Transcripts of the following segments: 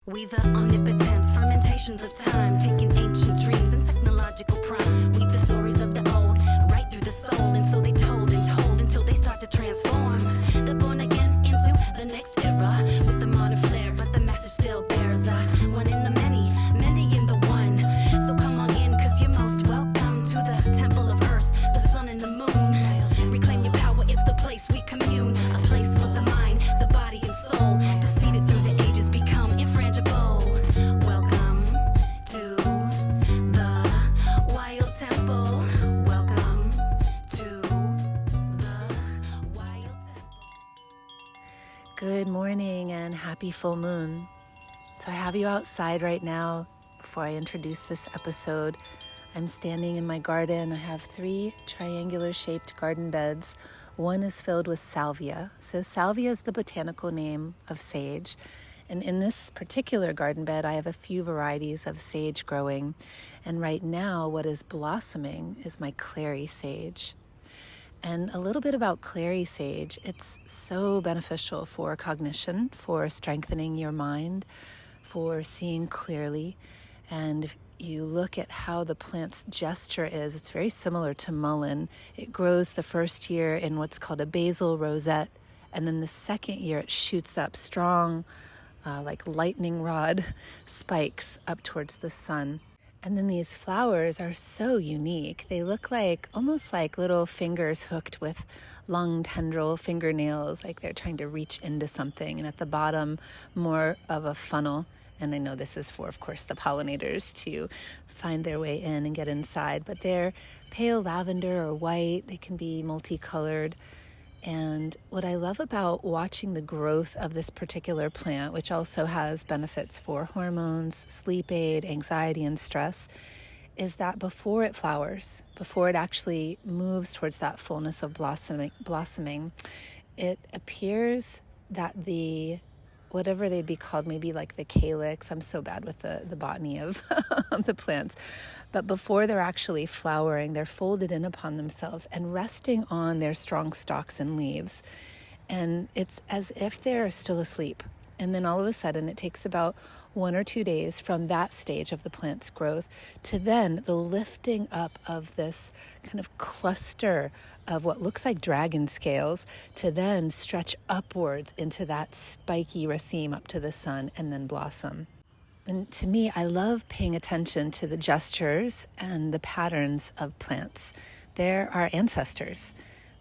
We the omnipotent fermentations of time, taking ancient dreams and technological prime. Weave the stories of the old right through the soul, and so they told and told until they start to transform. They're born again into the next era with the modern flair, but the message still bears one in the many, many in the one. So come on in, cause you're most welcome to the temple of earth, the sun and the moon. Reclaim your power, it's the place we commune, a place for the mind, the body and soul, to seed it through the ages, become infrangible. Welcome to the wild temple. Welcome to the wild temple. Good morning and happy full moon. So I have you outside right now. Before I introduce this episode, I'm standing in my garden. I have 3 triangular shaped garden beds. One is filled with salvia. So salvia is the botanical name of sage. And in this particular garden bed, I have a few varieties of sage growing. And right now, what is blossoming is my clary sage. And a little bit about clary sage, it's so beneficial for cognition, for strengthening your mind, for seeing clearly. And if you look at how the plant's gesture is, it's very similar to mullein. It grows the first year in what's called a basal rosette, and then the second year it shoots up strong, like lightning rod spikes up towards the sun. And then these flowers are so unique. They look like almost like little fingers hooked with long tendril fingernails, like they're trying to reach into something. And at the bottom, more of a funnel. And I know this is for, of course, the pollinators to find their way in and get inside. But they're pale lavender or white. They can be multicolored. And what I love about watching the growth of this particular plant, which also has benefits for hormones, sleep aid, anxiety, and stress, is that before it flowers, before it actually moves towards that fullness of blossoming, it appears that the whatever they'd be called, maybe like the calyx. I'm so bad with the botany of the plants. But before they're actually flowering, they're folded in upon themselves and resting on their strong stalks and leaves. And it's as if they're still asleep. And then all of a sudden, it takes about 1 or 2 days from that stage of the plant's growth to then the lifting up of this kind of cluster of what looks like dragon scales to then stretch upwards into that spiky raceme up to the sun and then blossom. And to me, I love paying attention to the gestures and the patterns of plants. They're our ancestors.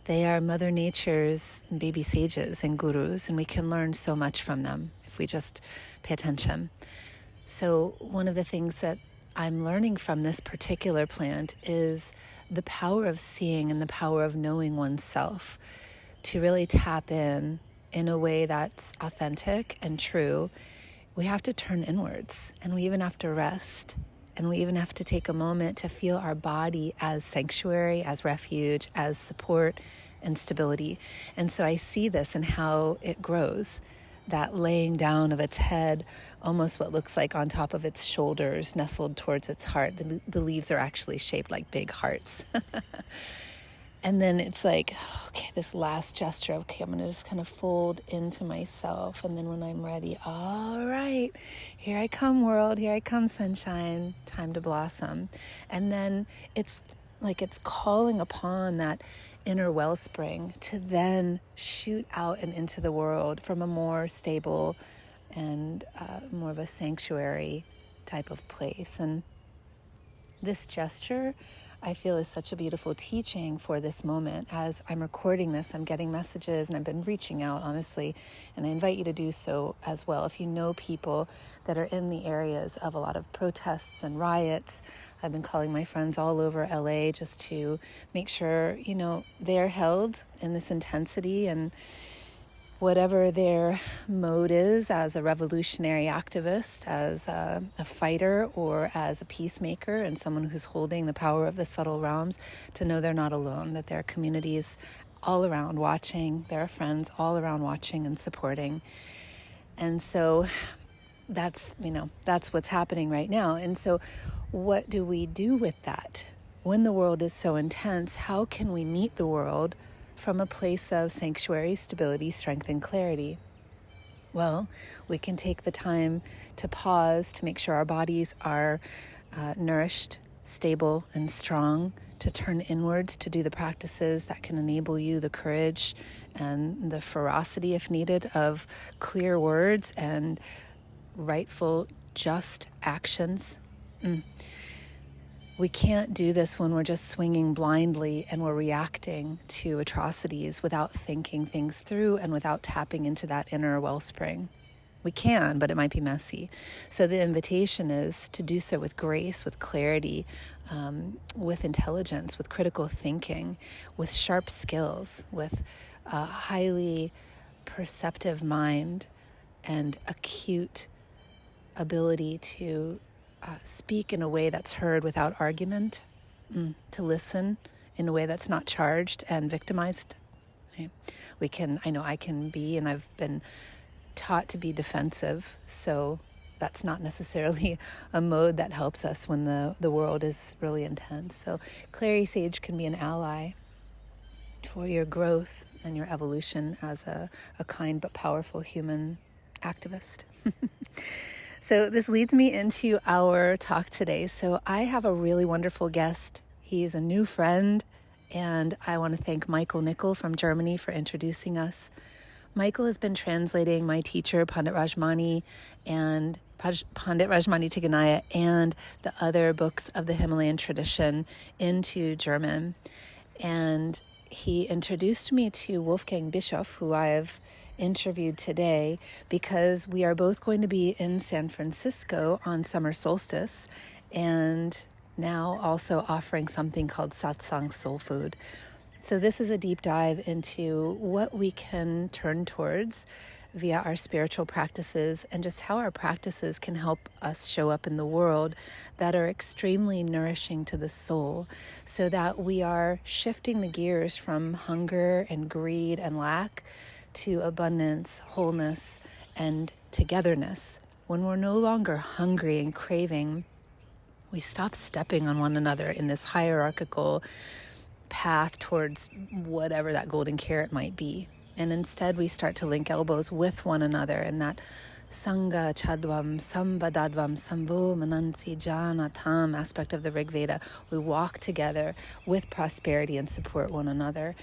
They are Mother Nature's baby sages and gurus, and we can learn so much from them if we just pay attention. So one of the things that I'm learning from this particular plant is the power of seeing and the power of knowing oneself, to really tap in a way that's authentic and true. We have to turn inwards, and we even have to rest. And we even have to take a moment to feel our body as sanctuary, as refuge, as support and stability. And so I see this in how it grows, that laying down of its head, almost what looks like on top of its shoulders, nestled towards its heart. The leaves are actually shaped like big hearts. And then it's like, okay, this last gesture of, okay, I'm going to just kind of fold into myself. And then when I'm ready, all right, here I come, world. Here I come, sunshine. Time to blossom. And then it's like it's calling upon that inner wellspring to then shoot out and into the world from a more stable and more of a sanctuary type of place. And this gesture, I feel, is such a beautiful teaching for this moment. As I'm recording this, I'm getting messages, and I've been reaching out, honestly, and I invite you to do so as well. If you know people that are in the areas of a lot of protests and riots, I've been calling my friends all over LA just to make sure, they're held in this intensity, and whatever their mode is as a revolutionary activist, as a fighter, or as a peacemaker and someone who's holding the power of the subtle realms, to know they're not alone, that there are communities all around watching, there are friends all around watching and supporting. And so that's what's happening right now. And so what do we do with that? When the world is so intense, how can we meet the world from a place of sanctuary, stability, strength, and clarity? Well, we can take the time to pause to make sure our bodies are nourished, stable, and strong, to turn inwards to do the practices that can enable you the courage and the ferocity, if needed, of clear words and rightful, just actions. We can't do this when we're just swinging blindly and we're reacting to atrocities without thinking things through and without tapping into that inner wellspring. We can, but it might be messy. So the invitation is to do so with grace, with clarity, with intelligence, with critical thinking, with sharp skills, with a highly perceptive mind and acute ability to speak in a way that's heard without argument, to listen in a way that's not charged and victimized. Right? I can be, and I've been taught to be defensive, so that's not necessarily a mode that helps us when the world is really intense. So Clary Sage can be an ally for your growth and your evolution as a kind but powerful human activist. So this leads me into our talk today. So I have a really wonderful guest. He's a new friend, and I want to thank Michael Nickel from Germany for introducing us. Michael has been translating my teacher, Pandit Rajmani Tigunait, and the other books of the Himalayan tradition into German. And he introduced me to Wolfgang Bischoff, who I've interviewed today, because we are both going to be in San Francisco on Summer Solstice, and now also offering something called Satsang Soulfood. So this is a deep dive into what we can turn towards via our spiritual practices, and just how our practices can help us show up in the world that are extremely nourishing to the soul, so that we are shifting the gears from hunger and greed and lack to abundance, wholeness, and togetherness. When we're no longer hungry and craving, we stop stepping on one another in this hierarchical path towards whatever that golden carrot might be. And instead we start to link elbows with one another in that Sangha Chadvam Sambadadvam Sambho Manansi Janatam aspect of the Rig Veda. We walk together with prosperity and support one another.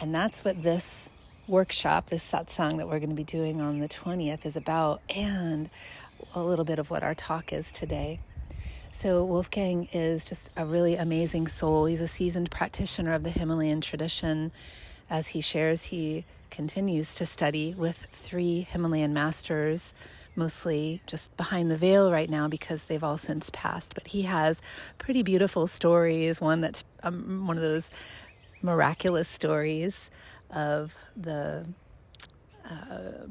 And that's what this workshop, this satsang that we're going to be doing on the 20th is about, and a little bit of what our talk is today. So Wolfgang is just a really amazing soul. He's a seasoned practitioner of the Himalayan tradition. As he shares, he continues to study with 3 Himalayan masters, mostly just behind the veil right now because they've all since passed. But he has pretty beautiful stories, one that's one of those miraculous stories of the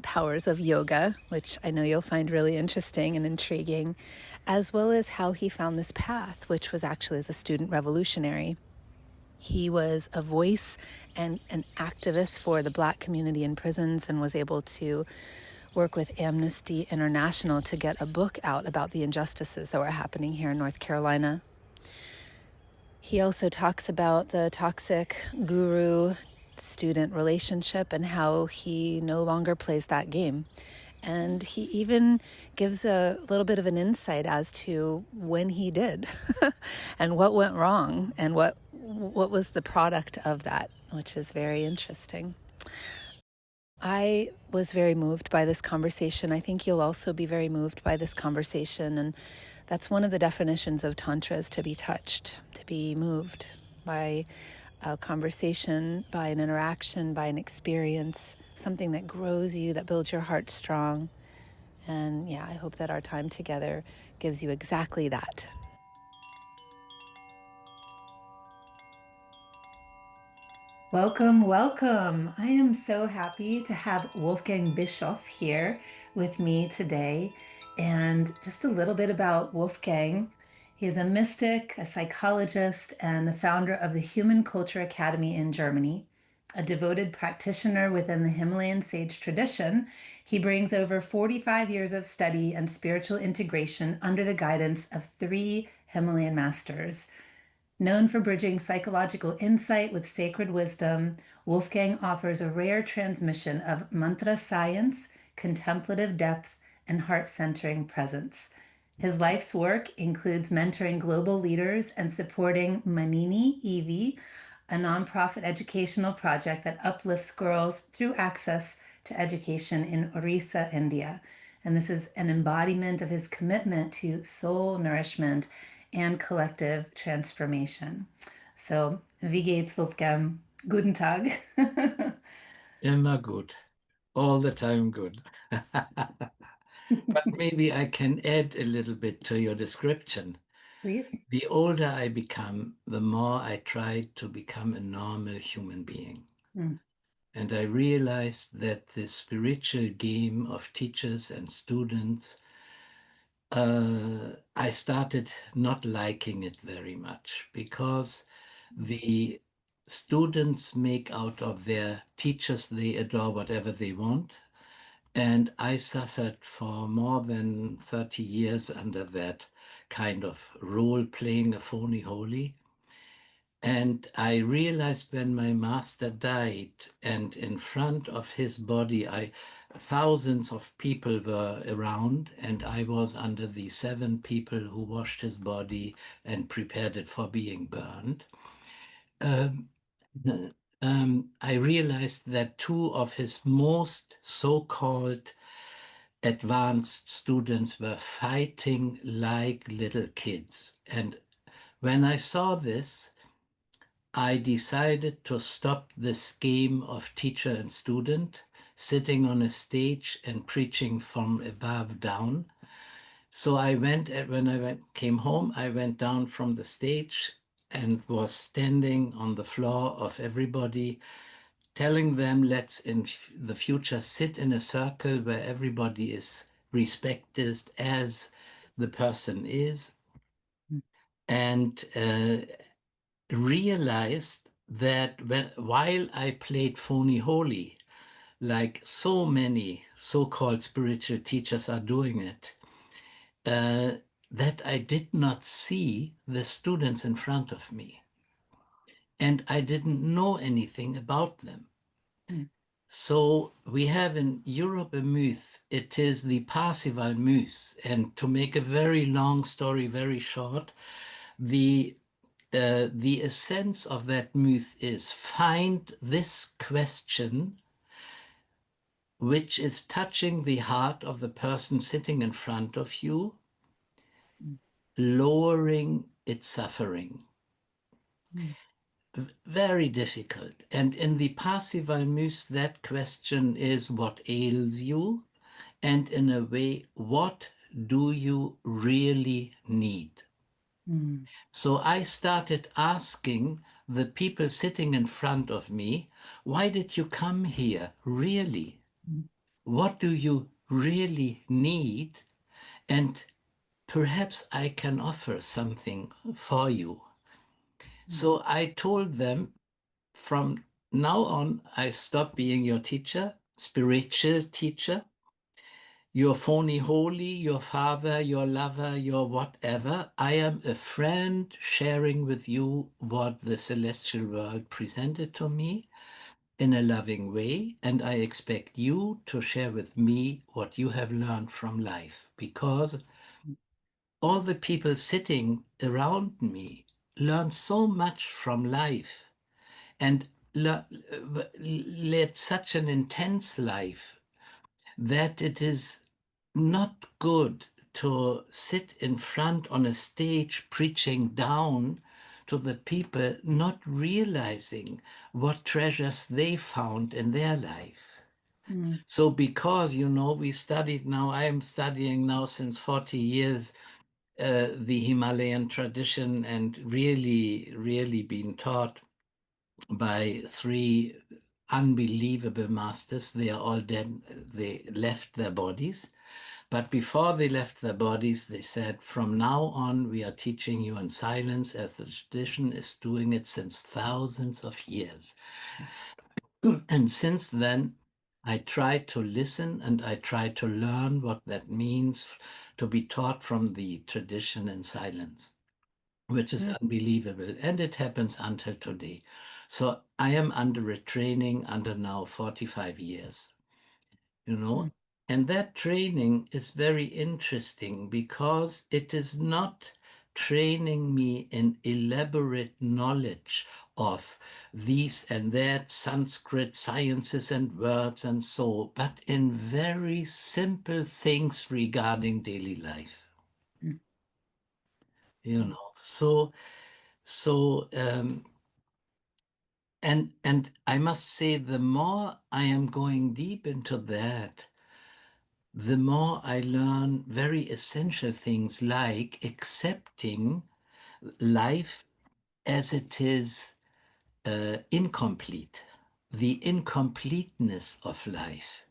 powers of yoga, which I know you'll find really interesting and intriguing, as well as how he found this path, which was actually as a student revolutionary. He was a voice and an activist for the Black community in prisons, and was able to work with Amnesty International to get a book out about the injustices that were happening here in North Carolina. He also talks about the toxic guru-student relationship and how he no longer plays that game. And he even gives a little bit of an insight as to when he did and what went wrong and what was the product of that, which is very interesting. I was very moved by this conversation. I think you'll also be very moved by this conversation. And that's one of the definitions of Tantra, is to be touched, to be moved by a conversation, by an interaction, by an experience, something that grows you, that builds your heart strong. And yeah, I hope that our time together gives you exactly that. Welcome, welcome. I am so happy to have Wolfgang Bischoff here with me today. And just a little bit about Wolfgang. He is a mystic, a psychologist, and the founder of the Human Culture Academy in Germany. A devoted practitioner within the Himalayan sage tradition, he brings over 45 years of study and spiritual integration under the guidance of 3 Himalayan masters. Known for bridging psychological insight with sacred wisdom, Wolfgang offers a rare transmission of mantra science, contemplative depth, and heart centering presence. His life's work includes mentoring global leaders and supporting Manini Evie, a nonprofit educational project that uplifts girls through access to education in Orissa, India. And this is an embodiment of his commitment to soul nourishment and collective transformation. So, wie geht's, Wolfgang? Guten Tag. Immer good. All the time good. But maybe I can add a little bit to your description. Please. The older I become, the more I try to become a normal human being. And I realized that the spiritual game of teachers and students, I started not liking it very much because the students make out of their teachers, they adore whatever they want. And I suffered for more than 30 years under that kind of role, playing a phony holy. And I realized when my master died, and in front of his body, thousands of people were around, and I was under the 7 people who washed his body and prepared it for being burned. I realized that 2 of his most so-called advanced students were fighting like little kids. And when I saw this, I decided to stop this game of teacher and student, sitting on a stage and preaching from above down. So when I came home, I went down from the stage and was standing on the floor of everybody, telling them, let's in the future sit in a circle where everybody is respected as the person is, and realized that while I played phony holy, like so many so-called spiritual teachers are doing it, that I did not see the students in front of me. And I didn't know anything about them. So we have in Europe a myth. It is the Parsival myth. And to make a very long story very short, the essence of that myth is find this question which is touching the heart of the person sitting in front of you, lowering its suffering. Very difficult. And in the Parsival myth, that question is what ails you? And in a way, what do you really need? So I started asking the people sitting in front of me, why did you come here, really? What do you really need? And perhaps I can offer something for you. So I told them, from now on, I stop being your teacher, spiritual teacher, your phony holy, your father, your lover, your whatever. I am a friend sharing with you what the celestial world presented to me in a loving way, and I expect you to share with me what you have learned from life, because all the people sitting around me learn so much from life and led such an intense life that it is not good to sit in front on a stage preaching down to the people, not realizing what treasures they found in their life. So because, we studied now, I am studying now since 40 years the Himalayan tradition, and really, really been taught by 3 unbelievable masters. They are all dead. They left their bodies. But before they left their bodies, they said, from now on, we are teaching you in silence, as the tradition is doing it since thousands of years. And since then, I try to listen and I try to learn what that means to be taught from the tradition in silence, which is unbelievable. And it happens until today. So I am under a training under now 45 years, And that training is very interesting because it is not training me in elaborate knowledge of these and that Sanskrit sciences and verbs and so, but in very simple things regarding daily life. Mm. You know, so and I must say, the more I am going deep into that, the more I learn very essential things like accepting life as it is, incomplete, the incompleteness of life,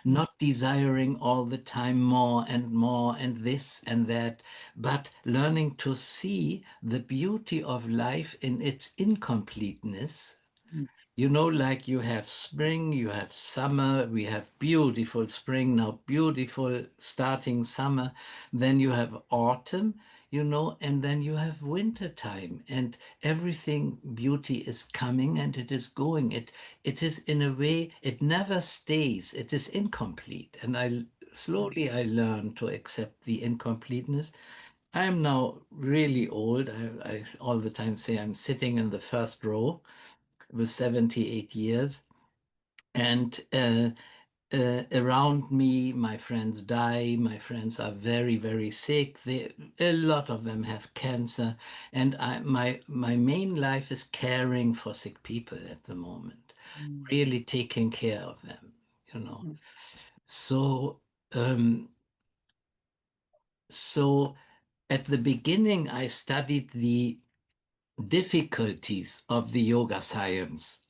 not desiring all the time more and this and that, but learning to see the beauty of life in its incompleteness. Mm. You know, like you have spring, you have summer, we have beautiful spring, now beautiful starting summer, then you have autumn, you know, and then you have winter time, and everything beauty is coming and it is going. It is in a way, it never stays, it is incomplete. And slowly I learn to accept the incompleteness. I am now really old. I all the time say I'm sitting in the first row with 78 years. And around me, my friends die. My friends are very, very sick. A lot of them have cancer. And my main life is caring for sick people at the moment, Mm. really taking care of them, you know. Mm. So, um, so at the beginning, I studied the difficulties of the yoga science.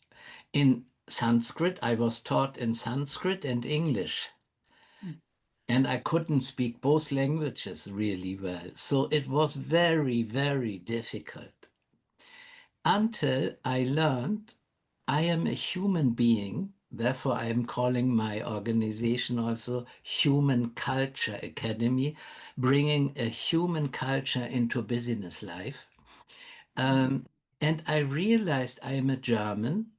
In Sanskrit, I was taught in Sanskrit and English, Mm. and I couldn't speak both languages really well. So it was very, very difficult until I learned I am a human being. Therefore, I am calling my organization also Human Culture Academy, bringing a human culture into business life. Um, and I realized I am a German,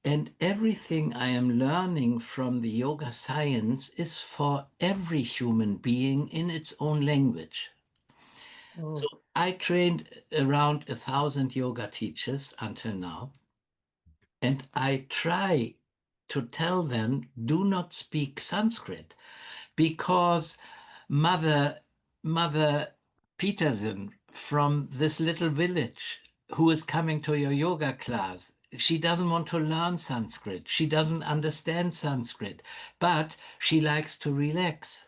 and everything I am learning from the yoga science is for every human being in its own language. Oh. I trained around 1,000 yoga teachers until now, and I try to tell them, do not speak Sanskrit, because Mother Mother Peterson from this little village who is coming to your yoga class, she doesn't want to learn Sanskrit. She doesn't understand Sanskrit, but she likes to relax.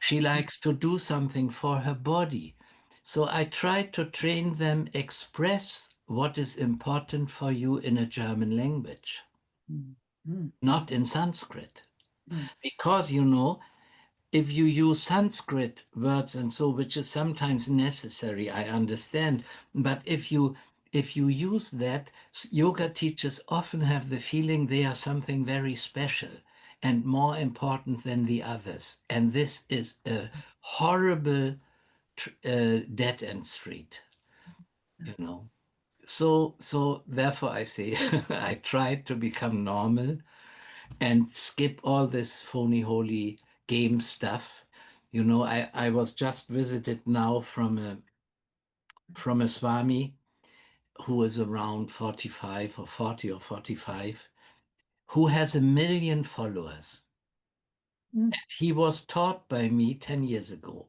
She likes to do something for her body. So I try to train them, express what is important for you in a German language, Mm. Mm. not in Sanskrit. Mm. Because, you know, if you use Sanskrit words and so, which is sometimes necessary, I understand, but if you use that, yoga teachers often have the feeling they are something very special and more important than the others. And this is a horrible dead end street, you know. So therefore I say I try to become normal and skip all this phony holy game stuff. You know, I was just visited now from a Swami who is around 45 or 40 or 45, who has 1 million followers. Mm. He was taught by me 10 years ago.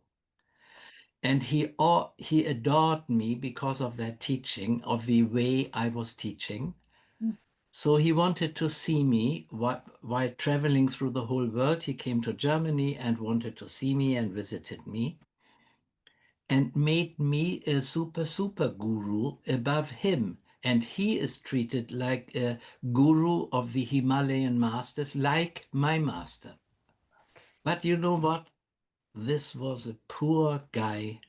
And he adored me because of that teaching, of the way I was teaching. Mm. So he wanted to see me while traveling through the whole world. He came to Germany and wanted to see me and visited me and made me a super guru above him. And he is treated like a guru of the Himalayan masters, like my master. But you know what? This was a poor guy,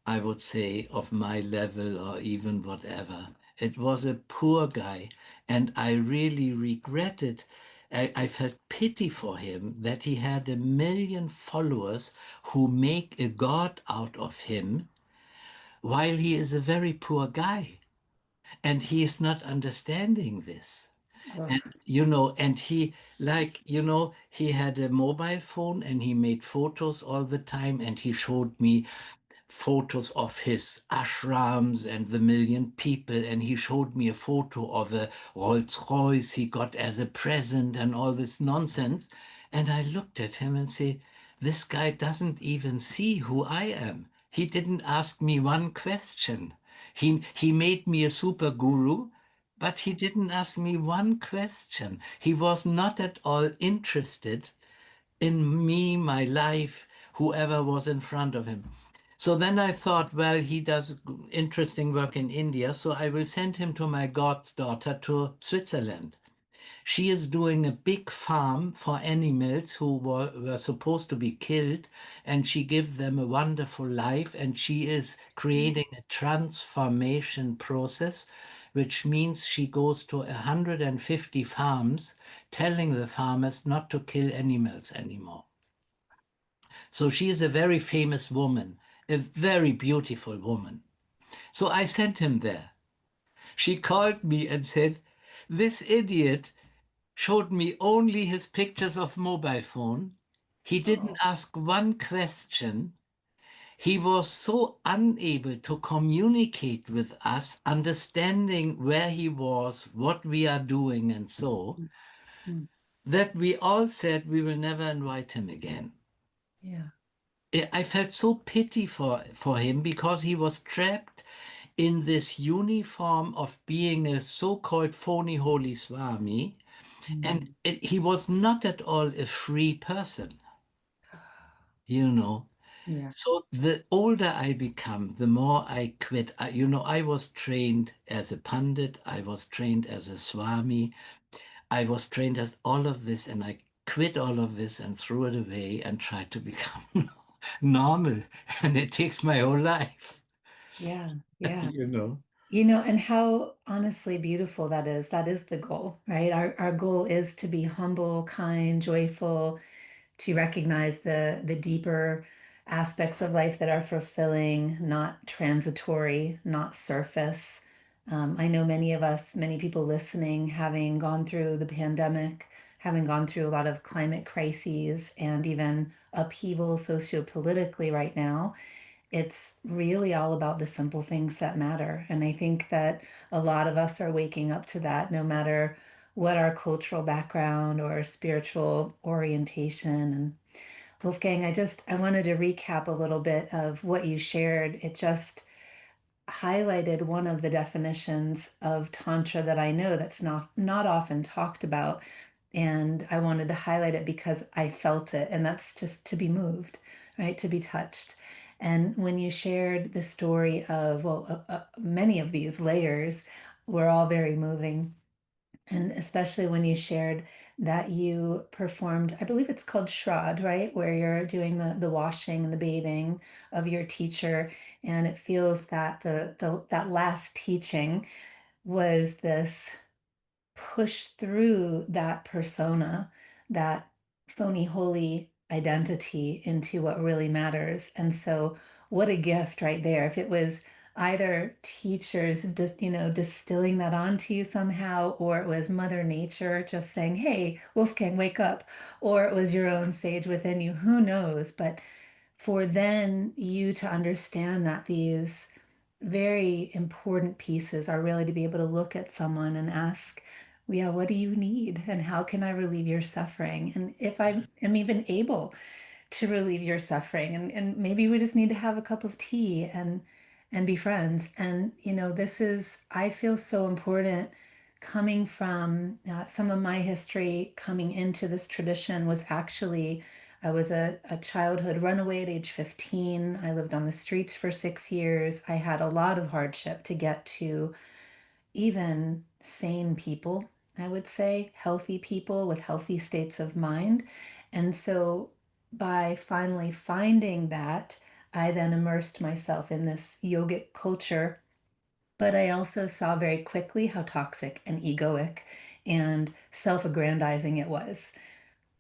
I would say, of my level or even whatever. It was a poor guy, and I really regretted. I felt pity for him that he had 1 million followers who make a god out of him while he is a very poor guy. And he is not understanding this. Oh, And, and he, like, he had a mobile phone and he made photos all the time. And he showed me photos of his ashrams and the million people. And he showed me a photo of a Rolls Royce he got as a present and all this nonsense. And I looked at him and said, this guy doesn't even see who I am. He didn't ask me one question. He made me a super guru, but he didn't ask me one question. He was not at all interested in me, my life, whoever was in front of him. So then I thought, well, he does interesting work in India, so I will send him to my god's daughter to Switzerland. She is doing a big farm for animals who were supposed to be killed, and she gives them a wonderful life. And she is creating a transformation process, which means she goes to 150 farms, telling the farmers not to kill animals anymore. So she is a very famous woman, a very beautiful woman. So I sent him there. She called me and said, this idiot showed me only his pictures of mobile phone. He didn't oh, ask one question. He was so unable to communicate with us, understanding where he was, what we are doing, and so, mm, mm, that we all said we will never invite him again. yeah. I felt so pity for him because he was trapped in this uniform of being a so-called phony holy Swami. And Mm. he was not at all a free person, you know. Yeah. So the older I become, the more I quit. I was trained as a Pandit, I was trained as a Swami, I was trained as all of this, and I quit all of this and threw it away and tried to become normal. And it takes my whole life, Yeah. Yeah. you know. And how honestly beautiful that is. That is the goal, right? Our goal is to be humble, kind, joyful, to recognize the deeper aspects of life that are fulfilling, not transitory, not surface. I know many of us, many people listening, having gone through the pandemic, having gone through a lot of climate crises and even upheaval sociopolitically right now, it's really all about the simple things that matter. And I think that a lot of us are waking up to that, no matter what our cultural background or spiritual orientation. And Wolfgang, I wanted to recap a little bit of what you shared. It just highlighted one of the definitions of Tantra that I know that's not often talked about. And I wanted to highlight it because I felt it, and that's just to be moved, right? To be touched. And when you shared the story of, well, many of these layers were all very moving. And especially when you shared that you performed, I believe it's called Shraddh, right? Where you're doing the washing and the bathing of your teacher. And it feels that that last teaching was this push through that persona, that phony holy identity into what really matters. And so, what a gift right there. If it was either teachers just, distilling that onto you somehow, or it was Mother Nature just saying, hey, Wolfgang, wake up, or it was your own sage within you, who knows? But for then you to understand that these very important pieces are really to be able to look at someone and ask, yeah, what do you need? And how can I relieve your suffering? And if I am even able to relieve your suffering, and maybe we just need to have a cup of tea and be friends. And this is, I feel, so important coming from some of my history. Coming into this tradition was actually, I was a childhood runaway at age 15. I lived on the streets for 6 years. I had a lot of hardship to get to even sane people, I would say, healthy people with healthy states of mind. And so by finally finding that, I then immersed myself in this yogic culture. But I also saw very quickly how toxic and egoic and self aggrandizing it was,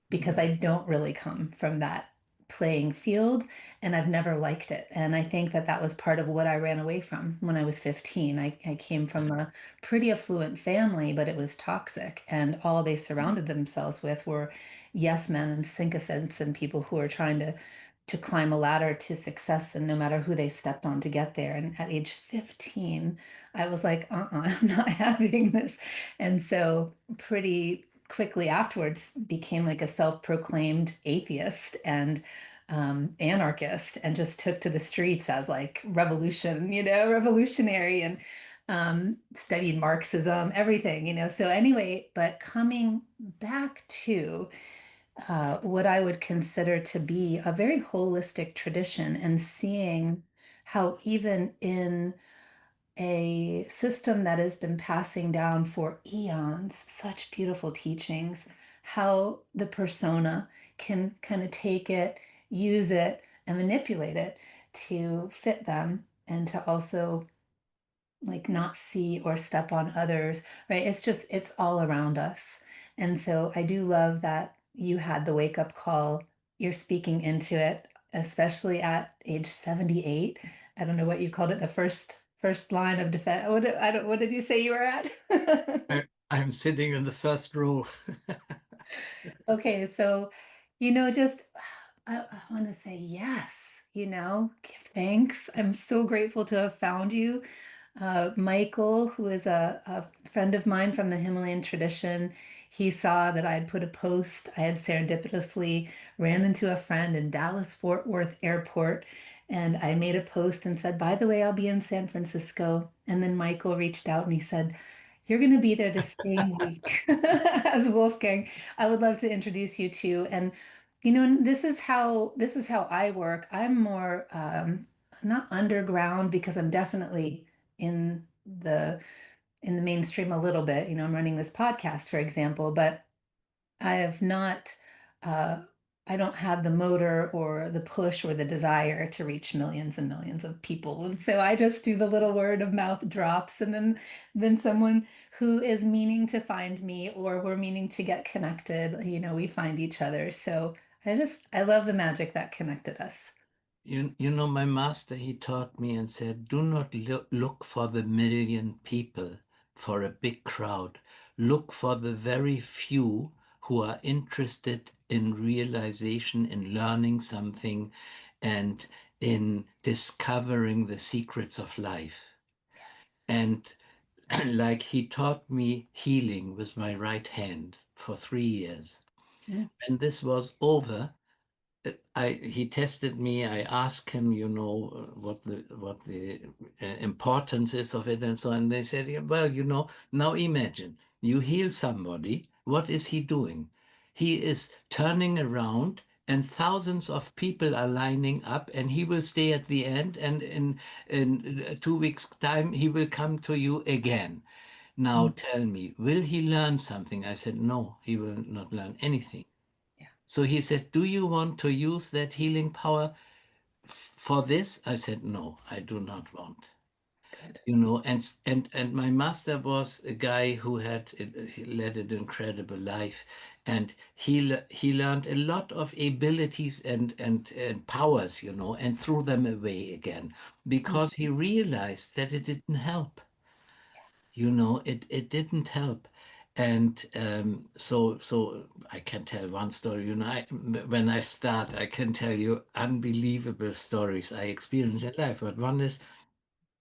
because I don't really come from that playing field, and I've never liked it. And I think that that was part of what I ran away from when I was 15. I came from a pretty affluent family, but it was toxic, and all they surrounded themselves with were yes men and sycophants and people who are trying to climb a ladder to success, and no matter who they stepped on to get there. And at age 15, I was like, I'm not having this. And so pretty quickly afterwards became like a self-proclaimed atheist and anarchist, and just took to the streets as like revolutionary, and studied Marxism, everything, So anyway, but coming back to what I would consider to be a very holistic tradition, and seeing how even in a system that has been passing down for eons, such beautiful teachings, how the persona can kind of take it, use it, and manipulate it to fit them, and to also like not see or step on others, right? It's all around us. And so I do love that you had the wake up call. You're speaking into it, especially at age 78. I don't know what you called it, the first line of defense. What did you say you were at? I'm sitting in the first row. Okay, so, just I want to say yes, give thanks. I'm so grateful to have found you. Michael, who is a friend of mine from the Himalayan tradition, he saw that I had put a post. I had serendipitously ran into a friend in Dallas Fort Worth Airport, and I made a post and said, by the way, I'll be in San Francisco. And then Michael reached out and he said, you're going to be there the same week as Wolfgang. I would love to introduce you to. And and this is how I work. I'm more not underground, because I'm definitely in the mainstream a little bit. I'm running this podcast, for example, but I have not uh I don't have the motor or the push or the desire to reach millions and millions of people. And so I just do the little word of mouth drops, and then someone who is meaning to find me, or we're meaning to get connected, we find each other. So I love the magic that connected us. My master, he taught me and said, do not look for the million people, for a big crowd. Look for the very few who are interested in realization, in learning something, and in discovering the secrets of life. And like he taught me healing with my right hand for 3 years. Mm, When this was over, he tested me. I asked him, what the importance is of it, and so on. And they said, yeah, well, now imagine you heal somebody. What is he doing? He is turning around, and thousands of people are lining up, and he will stay at the end. And in 2 weeks' time, he will come to you again. Now mm, tell me, will he learn something? I said, no, he will not learn anything. yeah, So he said, do you want to use that healing power for this? I said, no, I do not want. good. And my master was a guy who he led an incredible life, and he learned a lot of abilities and powers, and threw them away again Mm, because he realized that it didn't help. It didn't help. And so I can tell one story. When I start, I can tell you unbelievable stories I experienced in life. But one is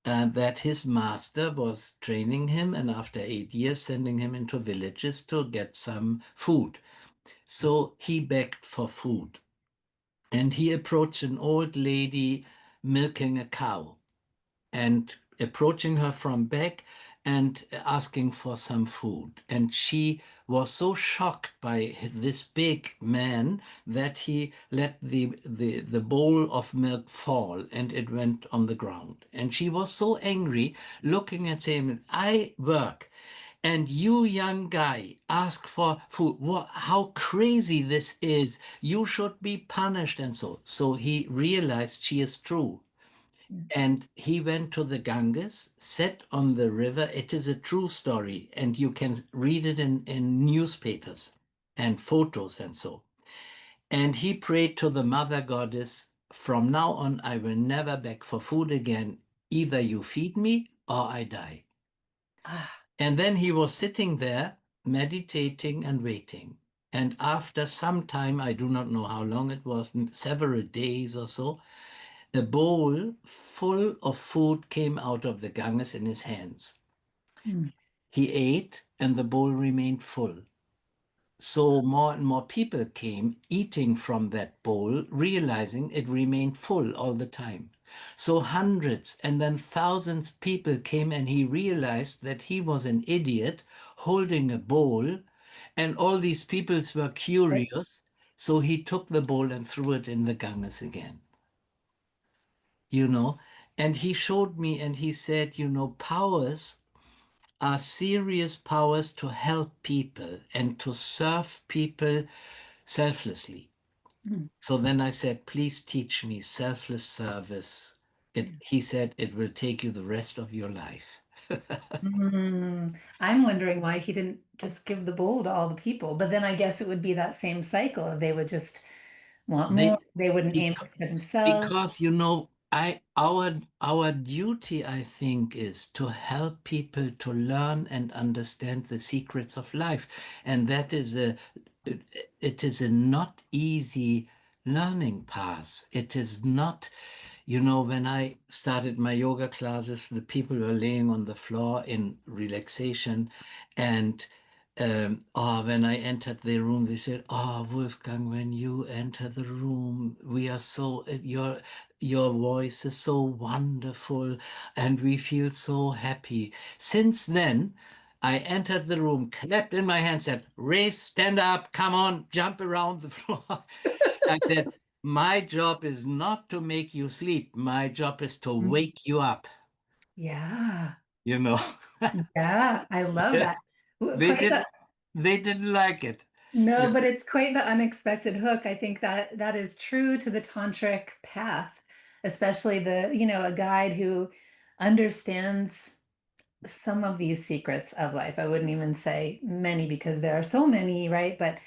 that his master was training him, and after 8 years, sending him into villages to get some food. So he begged for food, and he approached an old lady milking a cow, and approaching her from back and asking for some food. And she was so shocked by this big man that he let the bowl of milk fall, and it went on the ground. And she was so angry, looking at him, I work. And you, young guy, ask for food. How crazy this is. You should be punished. And so he realized she is true. mm, And he went to the Ganges, sat on the river. It is a true story, and you can read it in newspapers and photos and so. And he prayed to the mother goddess, from now on, I will never beg for food again. Either you feed me or I die. Ah, And then he was sitting there, meditating and waiting. And after some time, I do not know how long it was, several days or so, a bowl full of food came out of the Ganges in his hands. mm, He ate, and the bowl remained full. So more and more people came eating from that bowl, realizing it remained full all the time. So hundreds and then thousands people came, and he realized that he was an idiot holding a bowl, and all these peoples were curious. So he took the bowl and threw it in the Ganges again, you know. And he showed me and he said, powers are serious powers to help people and to serve people selflessly. mm, So then I said, please teach me selfless service. He said, it will take you the rest of your life. I'm wondering why he didn't just give the bowl to all the people. But then I guess it would be that same cycle. They would just want more. They, They wouldn't aim bec- for themselves. because our duty, I think, is to help people to learn and understand the secrets of life, and that is it is a not easy learning path. It is not, when I started my yoga classes, the people were laying on the floor in relaxation, and when I entered the room, they said, "Oh, Wolfgang, when you enter the room, we are so your voice is so wonderful, and we feel so happy." Since then, I entered the room, clapped in my hands, said, "Raise, stand up, come on, jump around the floor." I said, "My job is not to make you sleep. My job is to Mm. wake you up." Yeah. You know, Yeah. I love that. they Quite did. the They didn't like it. No, but it's quite the unexpected hook. I think that that is true to the tantric path, especially a guide who understands some of these secrets of life. I wouldn't even say many because there are so many, right? But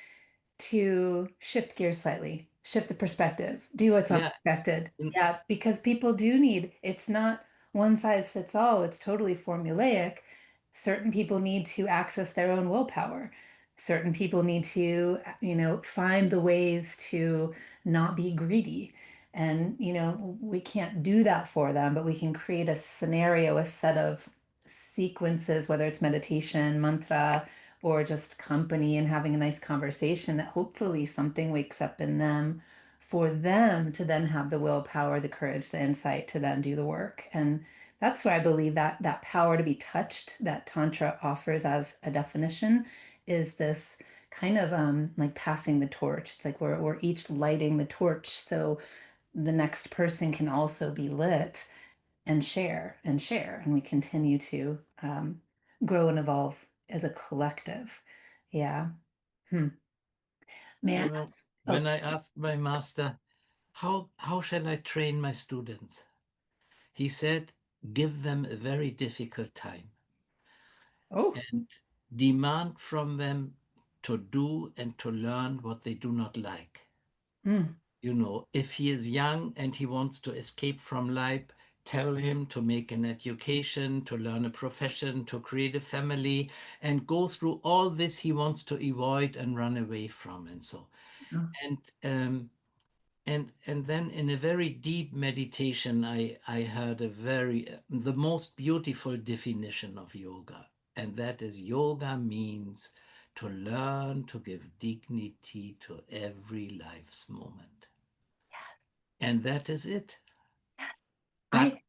to shift gears slightly, shift the perspective, do what's Yeah. unexpected. Mm. Yeah, because people do need, it's not one size fits all, it's totally formulaic. Certain people need to access their own willpower. Certain people need to, find the ways to not be greedy. And, we can't do that for them, but we can create a scenario, a set of sequences, whether it's meditation, mantra, or just company and having a nice conversation that hopefully something wakes up in them for them to then have the willpower, the courage, the insight to then do the work. And that's where I believe that that power to be touched that Tantra offers as a definition is this kind of like passing the torch. It's like we're each lighting the torch so the next person can also be lit and share and share. And we continue to grow and evolve as a collective. Yeah. Hmm. May I ask? When Oh, I asked my master, how shall I train my students? He said, give them a very difficult time oh, and demand from them to do and to learn what they do not like. mm, If he is young and he wants to escape from life, tell him to make an education, to learn a profession, to create a family, and go through all this he wants to avoid and run away from, and so. oh, And and then in a very deep meditation, I heard the most beautiful definition of yoga, and that is yoga means to learn to give dignity to every life's moment. And that is it. But I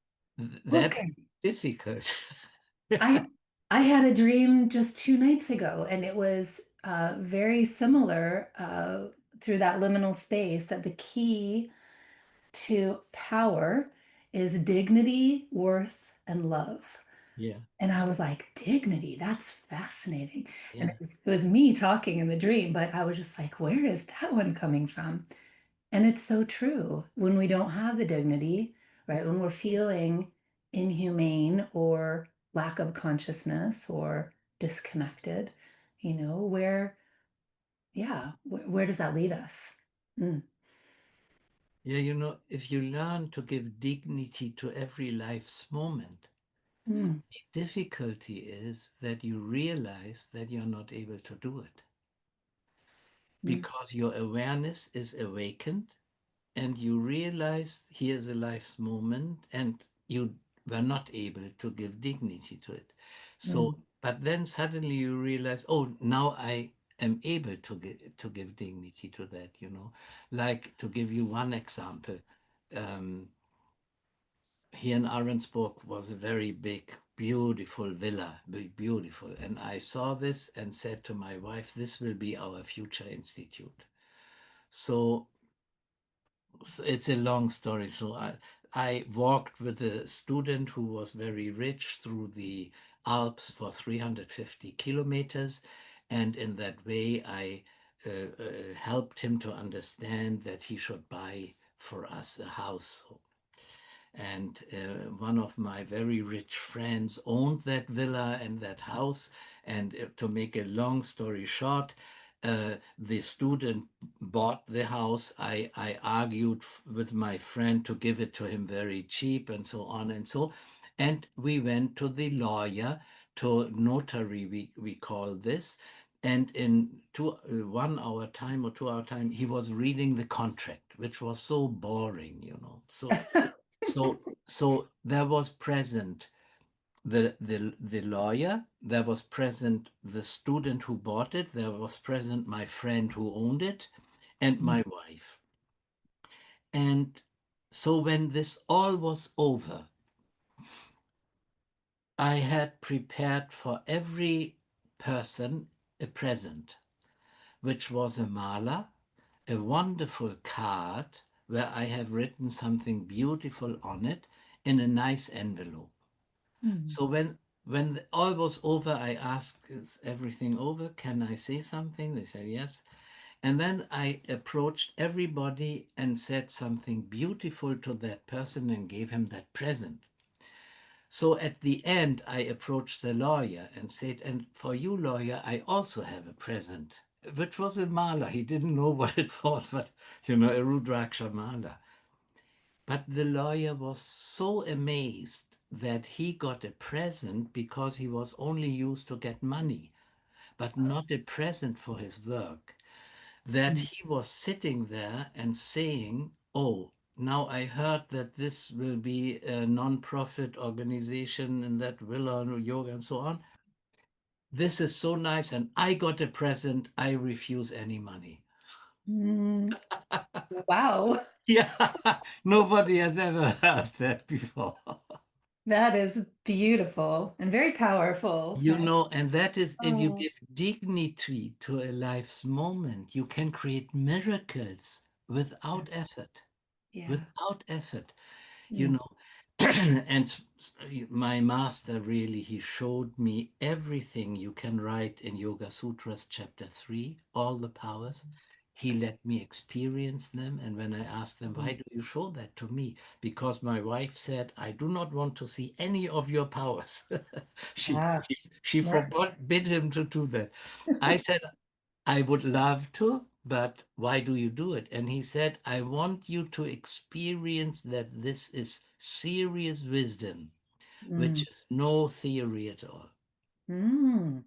that okay. is difficult. I I had a dream just 2 nights ago, and it was very similar through that liminal space that the key to power is dignity, worth, and love. Yeah, And I was like, dignity, that's fascinating. And yeah. it was me talking in the dream, but I was just like, where is that one coming from? And it's so true. When we don't have the dignity, right? When we're feeling inhumane or lack of consciousness or disconnected, where, yeah, where does that lead us? Mm, Yeah, if you learn to give dignity to every life's moment, mm, the difficulty is that you realize that you're not able to do it mm, because your awareness is awakened and you realize here's a life's moment and you were not able to give dignity to it. mm, So, but then suddenly you realize, oh, now I am able to give dignity to that. Like to give you one example, um, here in Ahrensburg was a very big, beautiful villa, beautiful. And I saw this and said to my wife, this will be our future institute. So it's a long story. So I walked with a student who was very rich through the Alps for 350 kilometers. And in that way, I helped him to understand that he should buy for us a house. And one of my very rich friends owned that villa and that house. And to make a long story short, the student bought the house. I argued with my friend to give it to him very cheap and so on and so. And we went to the lawyer, to notary, we call this. And in 1 hour time or 2 hour time, he was reading the contract, which was so boring. So there was present the lawyer, there was present the student who bought it, there was present my friend who owned it, and mm, my wife. And so when this all was over, I had prepared for every person a present, which was a mala, a wonderful card where I have written something beautiful on it in a nice envelope. mm, So when all was over, I asked, "Is everything over? Can I say something?" They said yes. And then I approached everybody and said something beautiful to that person and gave him that present. So at the end, I approached the lawyer and said, "And for you, lawyer, I also have a present," which was a mala. He didn't know what it was, but a Rudraksha mala. But the lawyer was so amazed that he got a present because he was only used to get money, but not a present for his work, that mm. he was sitting there and saying, "Oh, now I heard that this will be a non-profit organization and that will learn yoga and so on. This is so nice, and I got a present. I refuse any money." Mm. Wow, Yeah, nobody has ever heard that before. that is beautiful and very powerful, right? And that is, if you Oh, give dignity to a life's moment, you can create miracles yeah, without effort, yeah. without effort, you Mm, know. And my master really, he showed me everything you can write in Yoga Sutras, chapter 3, all the powers. He let me experience them. And when I asked them, mm. "Why do you show that to me?" Because my wife said, "I do not want to see any of your powers." she, Yeah, she, she yeah. forbid him to do that. I said, "I would love to, but why do you do it?" And he said, "I want you to experience that this is serious wisdom, Mm, which is no theory at all, mm.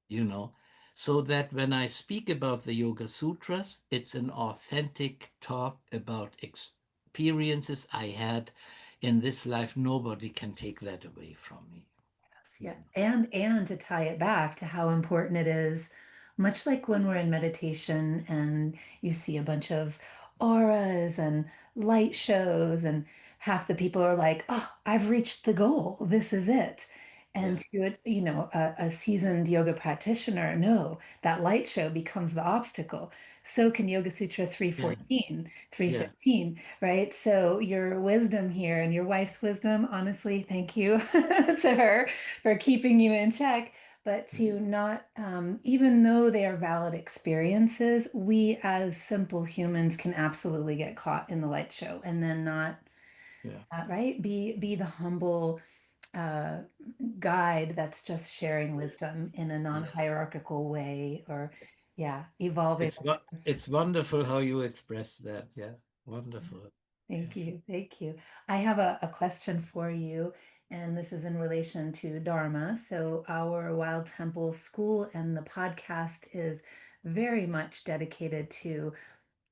you know, so that when I speak about the Yoga Sutras, it's an authentic talk about experiences I had in this life. Nobody can take that away from me. Yeah, and to tie it back to how important it is, much like when we're in meditation and you see a bunch of auras and light shows, and half the people are like, "Oh, I've reached the goal. This is it." And Yeah, to it, a seasoned yoga practitioner, no, that light show becomes the obstacle. So can Yoga Sutra yeah, 314, yeah. 315, right? So your wisdom here and your wife's wisdom, honestly, thank you to her for keeping you in check, but to not, even though they are valid experiences, we as simple humans can absolutely get caught in the light show and then not, Yeah. right? Be the humble uh, guide that's just sharing wisdom in a Yeah. non-hierarchical way, or Yeah, evolving awareness. It's wonderful how you express that. Yeah, wonderful. Thank Yeah. you. Thank you. I have a question for you, and this is in relation to Dharma. So, our Wild Temple School and the podcast is very much dedicated to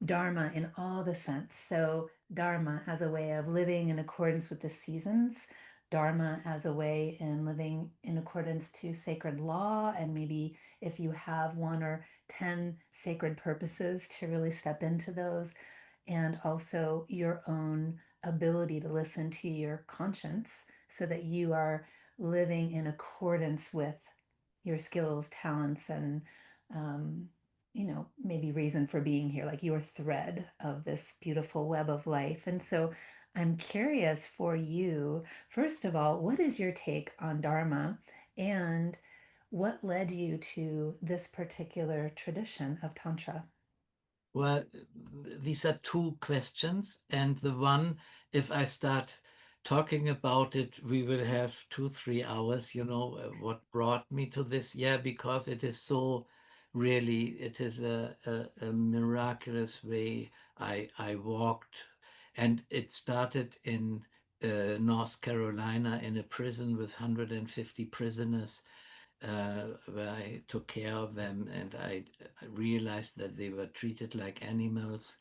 Dharma in all the sense. So, Dharma as a way of living in accordance with the seasons, Dharma as a way in living in accordance to sacred law, and maybe if you have 1 or 10 sacred purposes to really step into those, and also your own ability to listen to your conscience so that you are living in accordance with your skills, talents, and um, maybe reason for being here, like your thread of this beautiful web of life. And so I'm curious for you, first of all, what is your take on Dharma, and what led you to this particular tradition of Tantra? Well, these are two questions, and the one, if I start talking about it, we will have 2, 3 hours. What brought me to this? Yeah, because it is so really, it is a miraculous way I walked, and it started in North Carolina in a prison with 150 prisoners, where I took care of them, and I realized that they were treated like animals.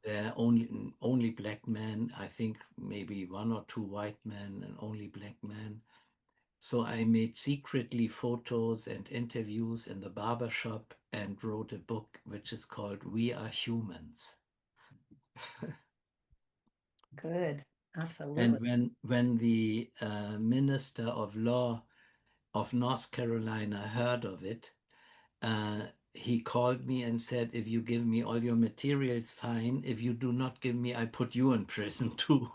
They're only black men. I think maybe 1 or 2 white men and only black men. So I made secretly photos and interviews in the barber shop and wrote a book which is called We Are Humans. Good. And Absolutely. when the Minister of Law of North Carolina heard of it, he called me and said, if you give me all your materials, fine. If you do not give me, I put you in prison too.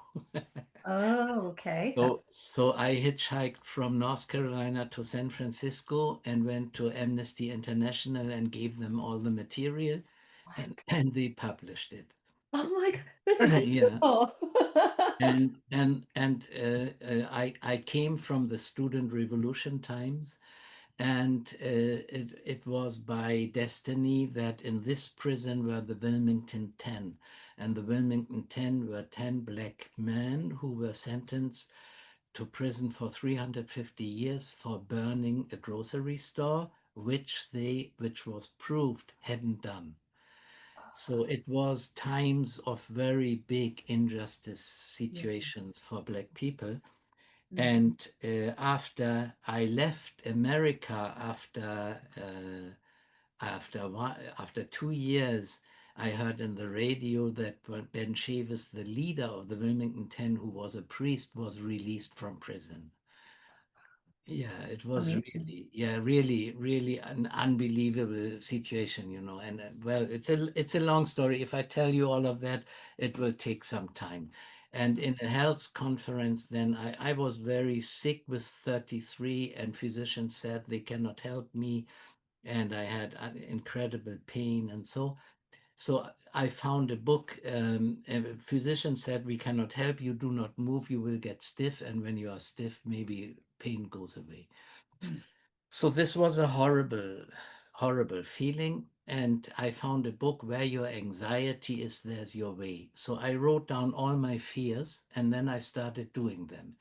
Oh, okay. So I hitchhiked from North Carolina to San Francisco and went to Amnesty International and gave them all the material, and, What? and they published it. Oh my God, this is Yeah. beautiful. I came from the student revolution times, and it was by destiny that in this prison were the Wilmington 10. And the Wilmington 10 were 10 black men who were sentenced to prison for 350 years for burning a grocery store, which was proved hadn't done. So it was times of very big injustice Yeah. situations for black people. Mm. And after I left America, after 2 years, I heard in the radio that Ben Chavis, the leader of the Wilmington 10, who was a priest, was released from prison. Yeah, it was Amazing. really, yeah, really, really an unbelievable situation. And well, it's a long story. If I tell you all of that, it will take some time. And in a health conference, then I was very sick with 33, and physicians said they cannot help me, and I had an incredible pain, and so I found a book. A physician said, we cannot help you. Do not move. You will get stiff, and when you are stiff, maybe pain goes away. Mm. So this was a horrible, horrible feeling. And I found a book, Where Your Anxiety Is, There's Your Way. So I wrote down all my fears, and then I started doing them,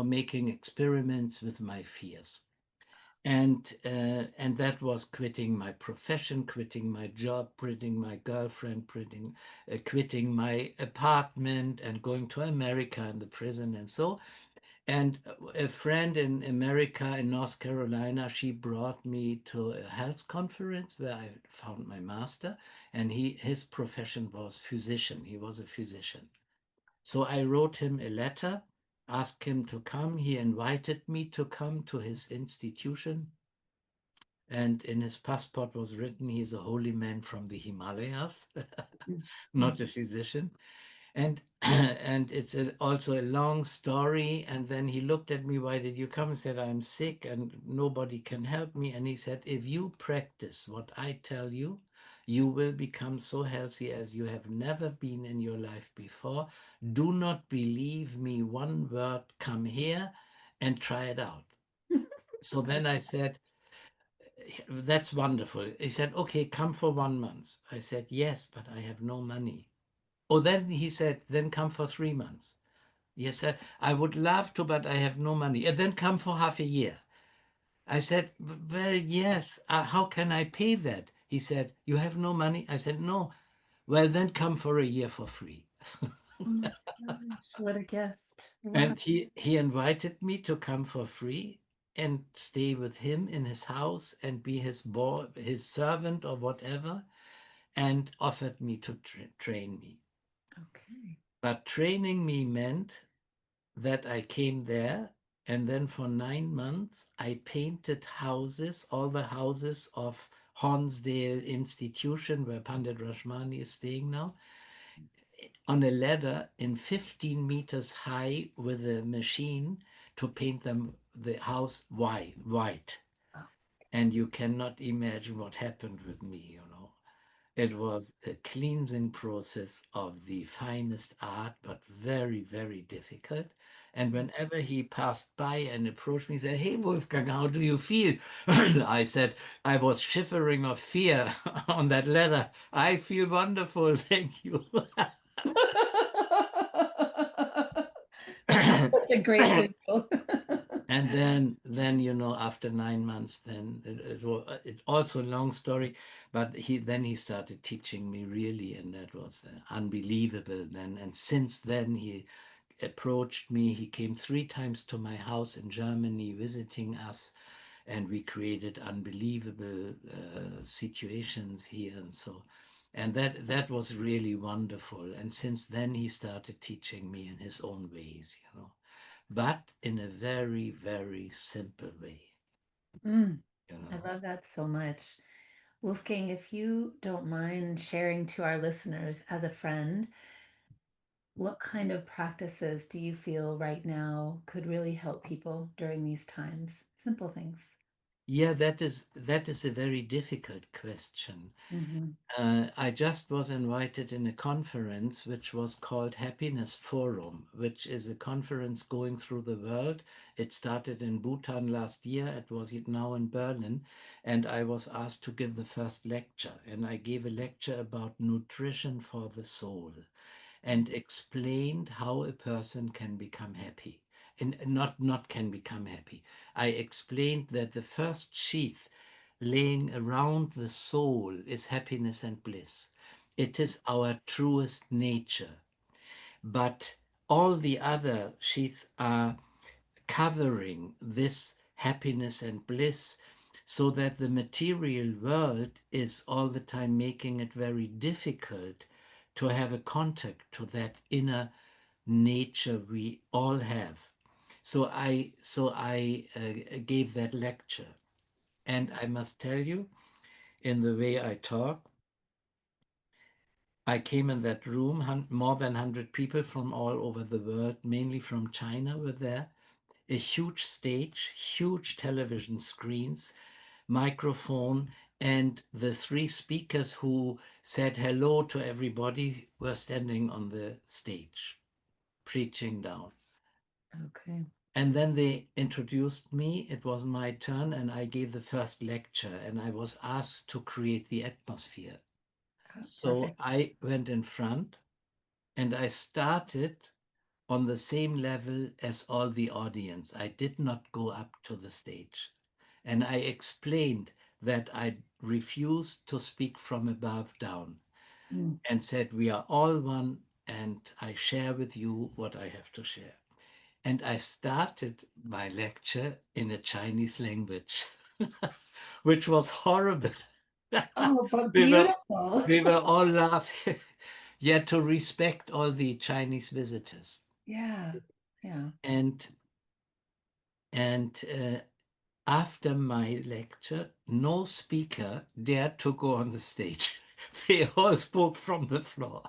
making experiments with my fears. And that was quitting my profession, quitting my job, quitting my girlfriend, quitting my apartment, and going to America in the prison and so. And a friend in America, in North Carolina, she brought me to a health conference where I found my master, and his profession was physician. He was a physician. So I wrote him a letter, asked him to come. He invited me to come to his institution, and in his passport was written he's a holy man from the Himalayas, Mm. not a physician. And and it's also a long story. And then he looked at me, why did you come? And said, I'm sick and nobody can help me. And he said, if you practice what I tell you, you will become so healthy as you have never been in your life before. Do not believe me one word, come here and try it out. So then I said, That's wonderful. He said, okay, come for 1 month. I said, yes, but I have no money. Oh, then he said, then come for 3 months. Yes, I would love to, but I have no money. And then come for half a year. I said, well, yes, how can I pay that? He said, you have no money? I said, no. Well, then come for a year for free. Oh my gosh, what a gift. Wow. And he invited me to come for free and stay with him in his house and be his boy, his servant or whatever, and offered me to train me. Okay. But training me meant that I came there, and then for 9 months I painted houses, all the houses of Hornsdale Institution, where Pandit Rajmani is staying now, on a ladder in 15 meters high with a machine to paint them the house white. Oh, And you cannot imagine what happened with me, you know. It was a cleansing process of the finest art, but very, very difficult. And whenever he passed by and approached me, he said, hey, Wolfgang, how do you feel? I said, I was shivering of fear on that ladder. I feel wonderful, thank you. such a great visual. And then you know, after 9 months, then it was it's also a long story, but he started teaching me really, and that was unbelievable then. And since then he approached me. He came 3 times to my house in Germany visiting us, and we created unbelievable situations here, and so. And that was really wonderful. And since then, he started teaching me in his own ways, you know, but in a very, very simple way, Mm, you I know. love that so much. Wolfgang, if you don't mind sharing to our listeners as a friend, what kind of practices do you feel right now could really help people during these times? Simple things. Yeah, that is a very difficult question. Hmm. I just was invited in a conference which was called Happiness Forum, which is a conference going through the world. It started in Bhutan last year. It was now in Berlin. And I was asked to give the first lecture. And I gave a lecture about nutrition for the soul and explained how a person can become happy. And not can become happy. I explained that the first sheath laying around the soul is happiness and bliss. It is our truest nature. But all the other sheaths are covering this happiness and bliss, so that the material world is all the time making it very difficult to have a contact to that inner nature we all have. So I gave that lecture, and I must tell you, in the way I talk, I came in that room, more than 100 people from all over the world, mainly from China, were there. A huge stage, huge television screens, microphone, and the 3 speakers who said hello to everybody were standing on the stage, preaching down. Okay. And then they introduced me. It was my turn, and I gave the first lecture, and I was asked to create the atmosphere. Oh, So perfect. I went in front and I started on the same level as all the audience. I did not go up to the stage. And I explained that I refused to speak from above down Mm. and said, we are all one, and I share with you what I have to share. And I started my lecture in a Chinese language, which was horrible. Oh, but we were beautiful. we were all laughing. Yeah, to respect all the Chinese visitors. Yeah. Yeah. And after my lecture, no speaker dared to go on the stage. They all spoke from the floor,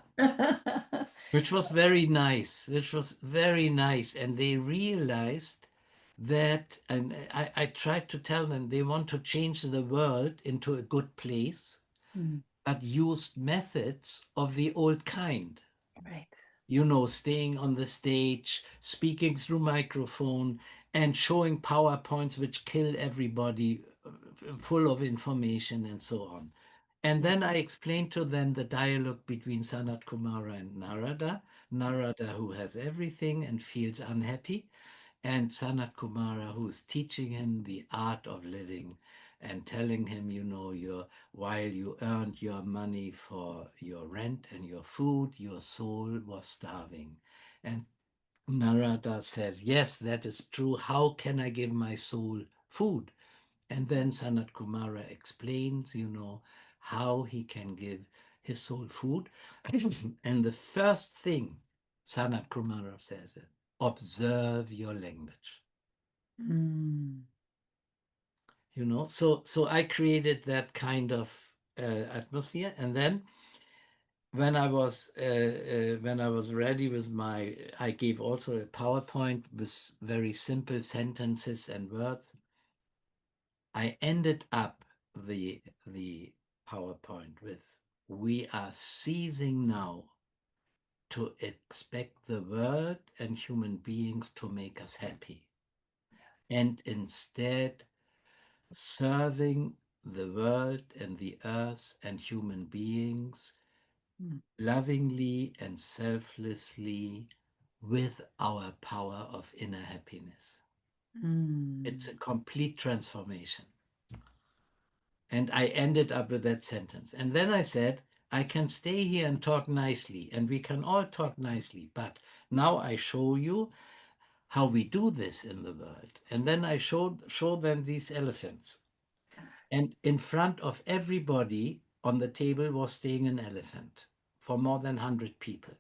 which was very nice, And they realized that, and I tried to tell them, they want to change the world into a good place, Mm, but used methods of the old kind. right. You know, staying on the stage, speaking through microphone, and showing PowerPoints which kill everybody full of information and so on. And then I explained to them the dialogue between Sanat Kumara and Narada, who has everything and feels unhappy, and Sanat Kumara, who's teaching him the art of living and telling him, while you earned your money for your rent and your food, your soul was starving. And Narada says, yes, that is true. How can I give my soul food? And then Sanat Kumara explains, how he can give his soul food. And the first thing Sanat Kumara says is, observe your language. Mm. So I created that kind of atmosphere. And then when I was ready with I gave also a PowerPoint with very simple sentences and words. I ended up the PowerPoint with, we are ceasing now to expect the world and human beings to make us happy, and instead serving the world and the earth and human beings Mm. lovingly and selflessly with our power of inner happiness. It's a Mm. complete transformation. And I ended up with that sentence. And then I said, I can stay here and talk nicely, and we can all talk nicely, but now I show you how we do this in the world. And then I show them these elephants. And in front of everybody on the table was staying an elephant for more than 100 people.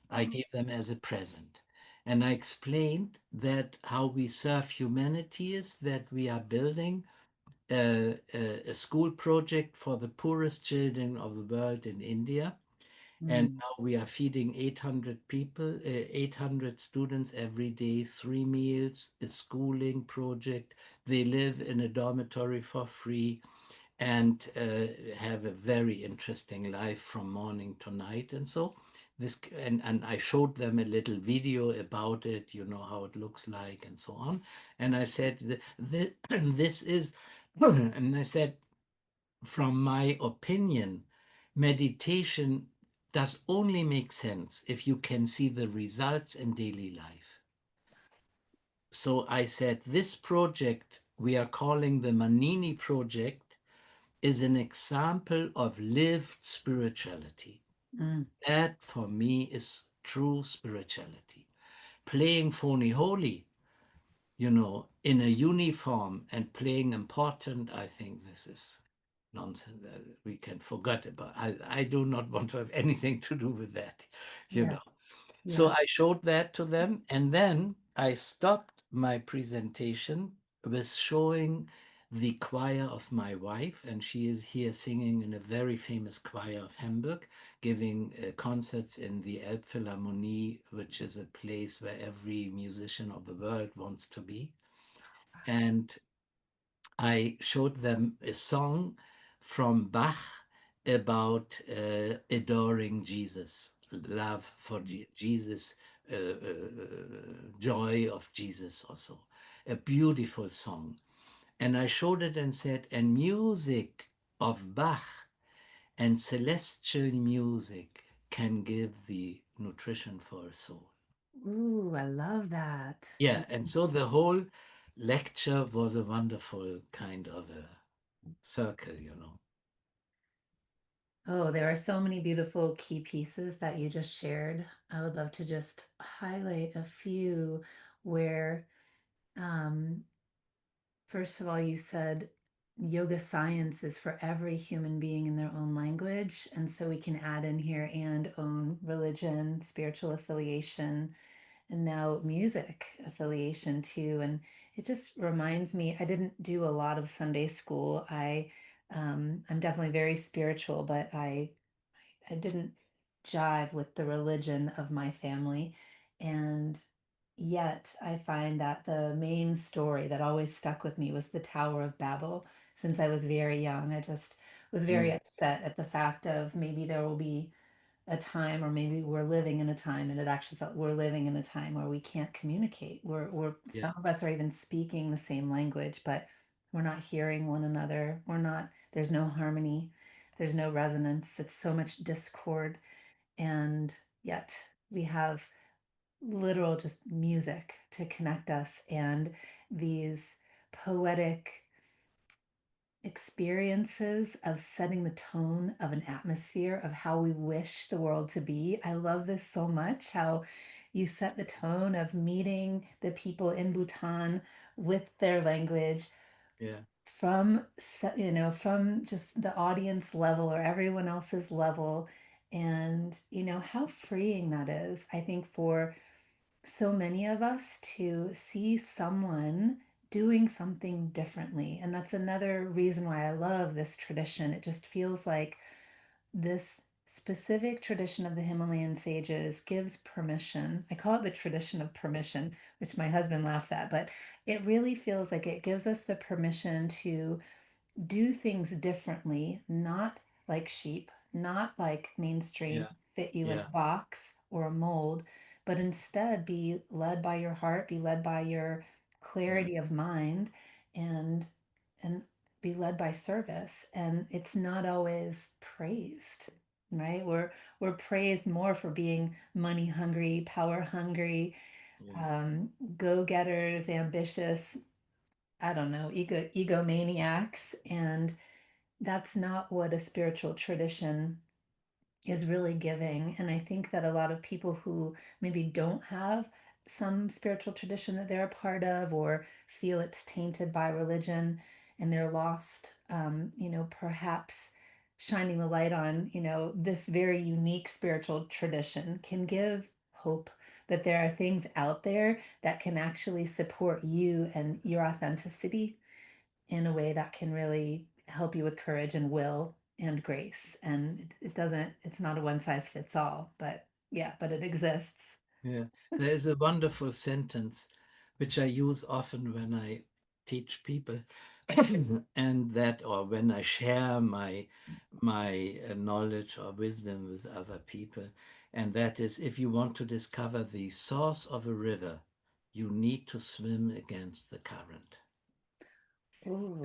I gave them as a present. And I explained that how we serve humanity is that we are building a school project for the poorest children of the world in India. And Mm. now we are feeding 800 people, 800 students every day, 3 meals, a schooling project. They live in a dormitory for free and have a very interesting life from morning to night. And so and I showed them a little video about it, how it looks like and so on. And I said, this is, and I said, from my opinion, meditation does only make sense if you can see the results in daily life. So I said, this project we are calling the Manini Project is an example of lived spirituality. Mm. That for me is true spirituality. Playing phony holy, in a uniform and playing important, I think this is nonsense that we can forget about. I do not want to have anything to do with that, you Yeah. know. So Yeah. I showed that to them, and then I stopped my presentation with showing the choir of my wife, and she is here singing in a very famous choir of Hamburg, giving concerts in the Elbphilharmonie, which is a place where every musician of the world wants to be. And I showed them a song from Bach about adoring Jesus, love for Jesus, joy of Jesus also. A beautiful song. And I showed it and said, and music of Bach and celestial music can give the nutrition for a soul. Ooh, I love that. Yeah, and so the whole lecture was a wonderful kind of a circle. Oh, there are so many beautiful key pieces that you just shared. I would love to just highlight a few where, um, first of all, you said yoga science is for every human being in their own language. And so we can add in here and own religion, spiritual affiliation, and now music affiliation too. And it just reminds me, I didn't do a lot of Sunday school. I'm definitely very spiritual, but I didn't jive with the religion of my family. And yet I find that the main story that always stuck with me was the Tower of Babel. Since I was very young, I just was very Mm, upset at the fact of maybe there will be a time, or maybe we're living in a time, and it actually felt we're living in a time where we can't communicate. We're yeah, some of us are even speaking the same language, but We're not hearing one another. There's no harmony. There's no resonance. It's so much discord. And yet we have literal just music to connect us and these poetic experiences of setting the tone of an atmosphere of how we wish the world to be. I love this so much, how you set the tone of meeting the people in Bhutan with their language Yeah. from, from just the audience level or everyone else's level. And, how freeing that is, I think, for so many of us to see someone doing something differently. And that's another reason why I love this tradition. It just feels like this specific tradition of the Himalayan sages gives permission. I call it the tradition of permission, which my husband laughs at, but it really feels like it gives us the permission to do things differently, not like sheep, not like mainstream, Yeah. fit you in Yeah. a box or a mold, but instead be led by your heart, be led by your Yeah. clarity of mind, and and be led by service. And it's not always praised, right? We're praised more for being money hungry, power hungry, Yeah. go-getters, ambitious, I don't know, egomaniacs. And that's not what a spiritual tradition is really giving. And I think that a lot of people who maybe don't have some spiritual tradition that they're a part of or feel it's tainted by religion and they're lost, perhaps shining the light on, this very unique spiritual tradition can give hope that there are things out there that can actually support you and your authenticity in a way that can really help you with courage and will and grace. And it doesn't, it's not a one size fits all, but yeah, but it exists. Yeah. There is a wonderful sentence which I use often when I teach people, and that, or when I share my knowledge or wisdom with other people, and that is, if you want to discover the source of a river, you need to swim against the current. Ooh,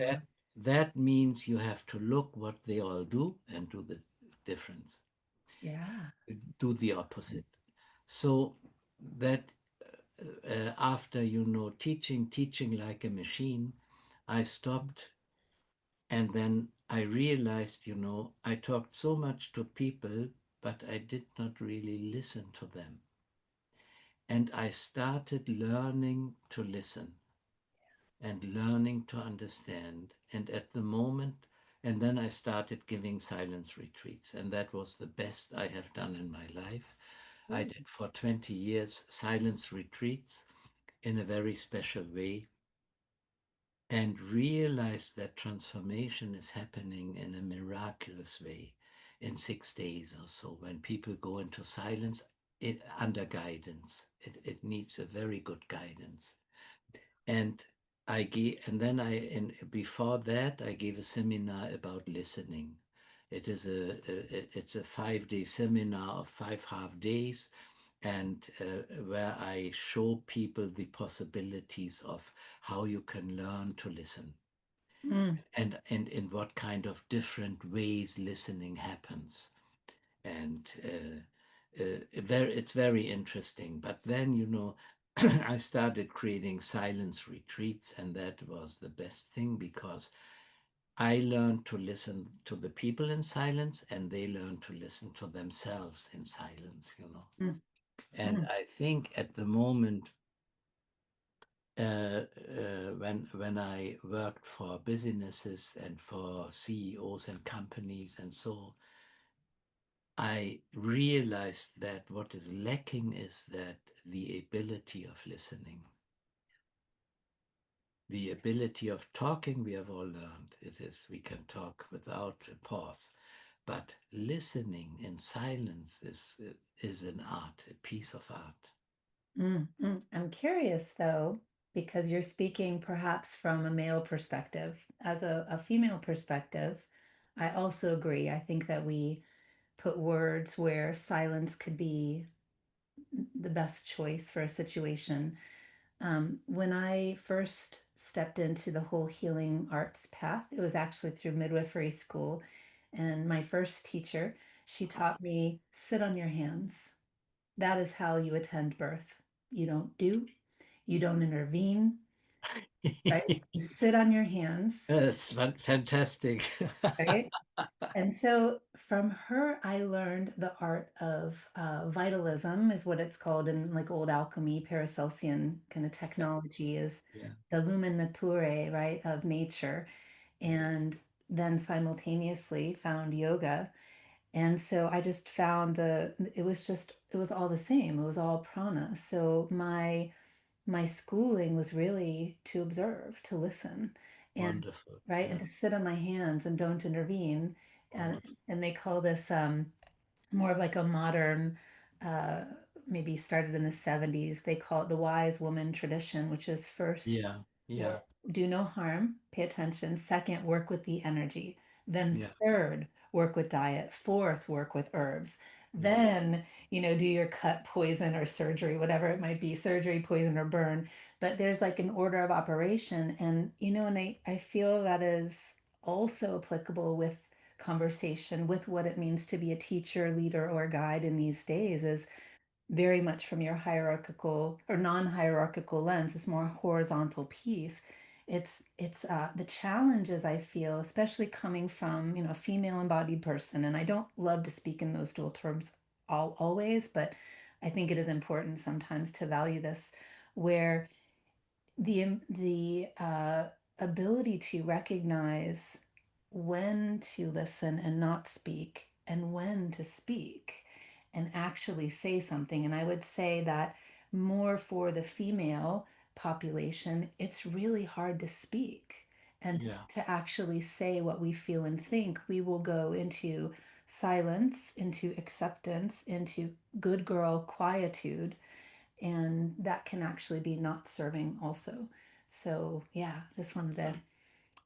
That means you have to look what they all do and do the difference, yeah. do the opposite. So that after, teaching like a machine, I stopped, and then I realized, I talked so much to people, but I did not really listen to them. And I started learning to listen and learning to understand. And at the moment, and then I started giving silence retreats, and that was the best I have done in my life. I Ooh, did for 20 years silence retreats in a very special way, and realized that transformation is happening in a miraculous way in 6 days or so. When people go into silence, under guidance, it needs a very good guidance. And and then before that, I gave a seminar about listening. It's a 5 day seminar of 5 half days, and where I show people the possibilities of how you can learn to listen, mm, and in what kind of different ways listening happens. And it's very interesting. But then, I started creating silence retreats, and that was the best thing, because I learned to listen to the people in silence, and they learned to listen to themselves in silence. mm, And mm. I think at the moment, when I worked for businesses and for CEOs and companies and so, I realized that what is lacking is that the ability of listening. The ability of talking, we have all learned. We can talk without a pause. But listening in silence is an art, a piece of art. I'm curious though, because you're speaking perhaps from a male perspective. As a female perspective, I also agree. I think that we put words where silence could be the best choice for a situation. When I first stepped into the whole healing arts path, it was actually through midwifery school. And my first teacher, she taught me sit on your hands. That is how you attend birth. You don't do, you don't intervene, right? You sit on your hands, That's fantastic. right? And so from her, I learned the art of vitalism, is what it's called in like old alchemy, Paracelsian kind of technology, is Yeah, the lumen naturae, right, of nature. And then simultaneously found yoga. And so I just found it was all the same. It was all prana. So my schooling was really to observe, to listen, and wonderful. right, and Yeah, to sit on my hands and don't intervene. And wonderful. and they call this more of like a modern, uh, maybe started in the 70s. They call it the wise woman tradition, which is first Yeah, yeah, work, do no harm, pay attention. Second, work with the energy. Then yeah, third, work with diet. Fourth, work with herbs. yeah, Then, do your cut, poison, or surgery, whatever it might be, surgery, poison, or burn. But there's like an order of operation. And I feel that is also applicable with conversation, with what it means to be a teacher, leader, or guide in these days, is very much from your hierarchical or non-hierarchical lens, this more horizontal piece. It's the challenges I feel, especially coming from, a female embodied person, and I don't love to speak in those dual terms always, but I think it is important sometimes to value this, where the ability to recognize when to listen and not speak, and when to speak and actually say something. And I would say that more for the female population, it's really hard to speak and yeah, to actually say what we feel and think. We will go into silence, into acceptance, into good girl quietude, and that can actually be not serving also. So yeah, just wanted to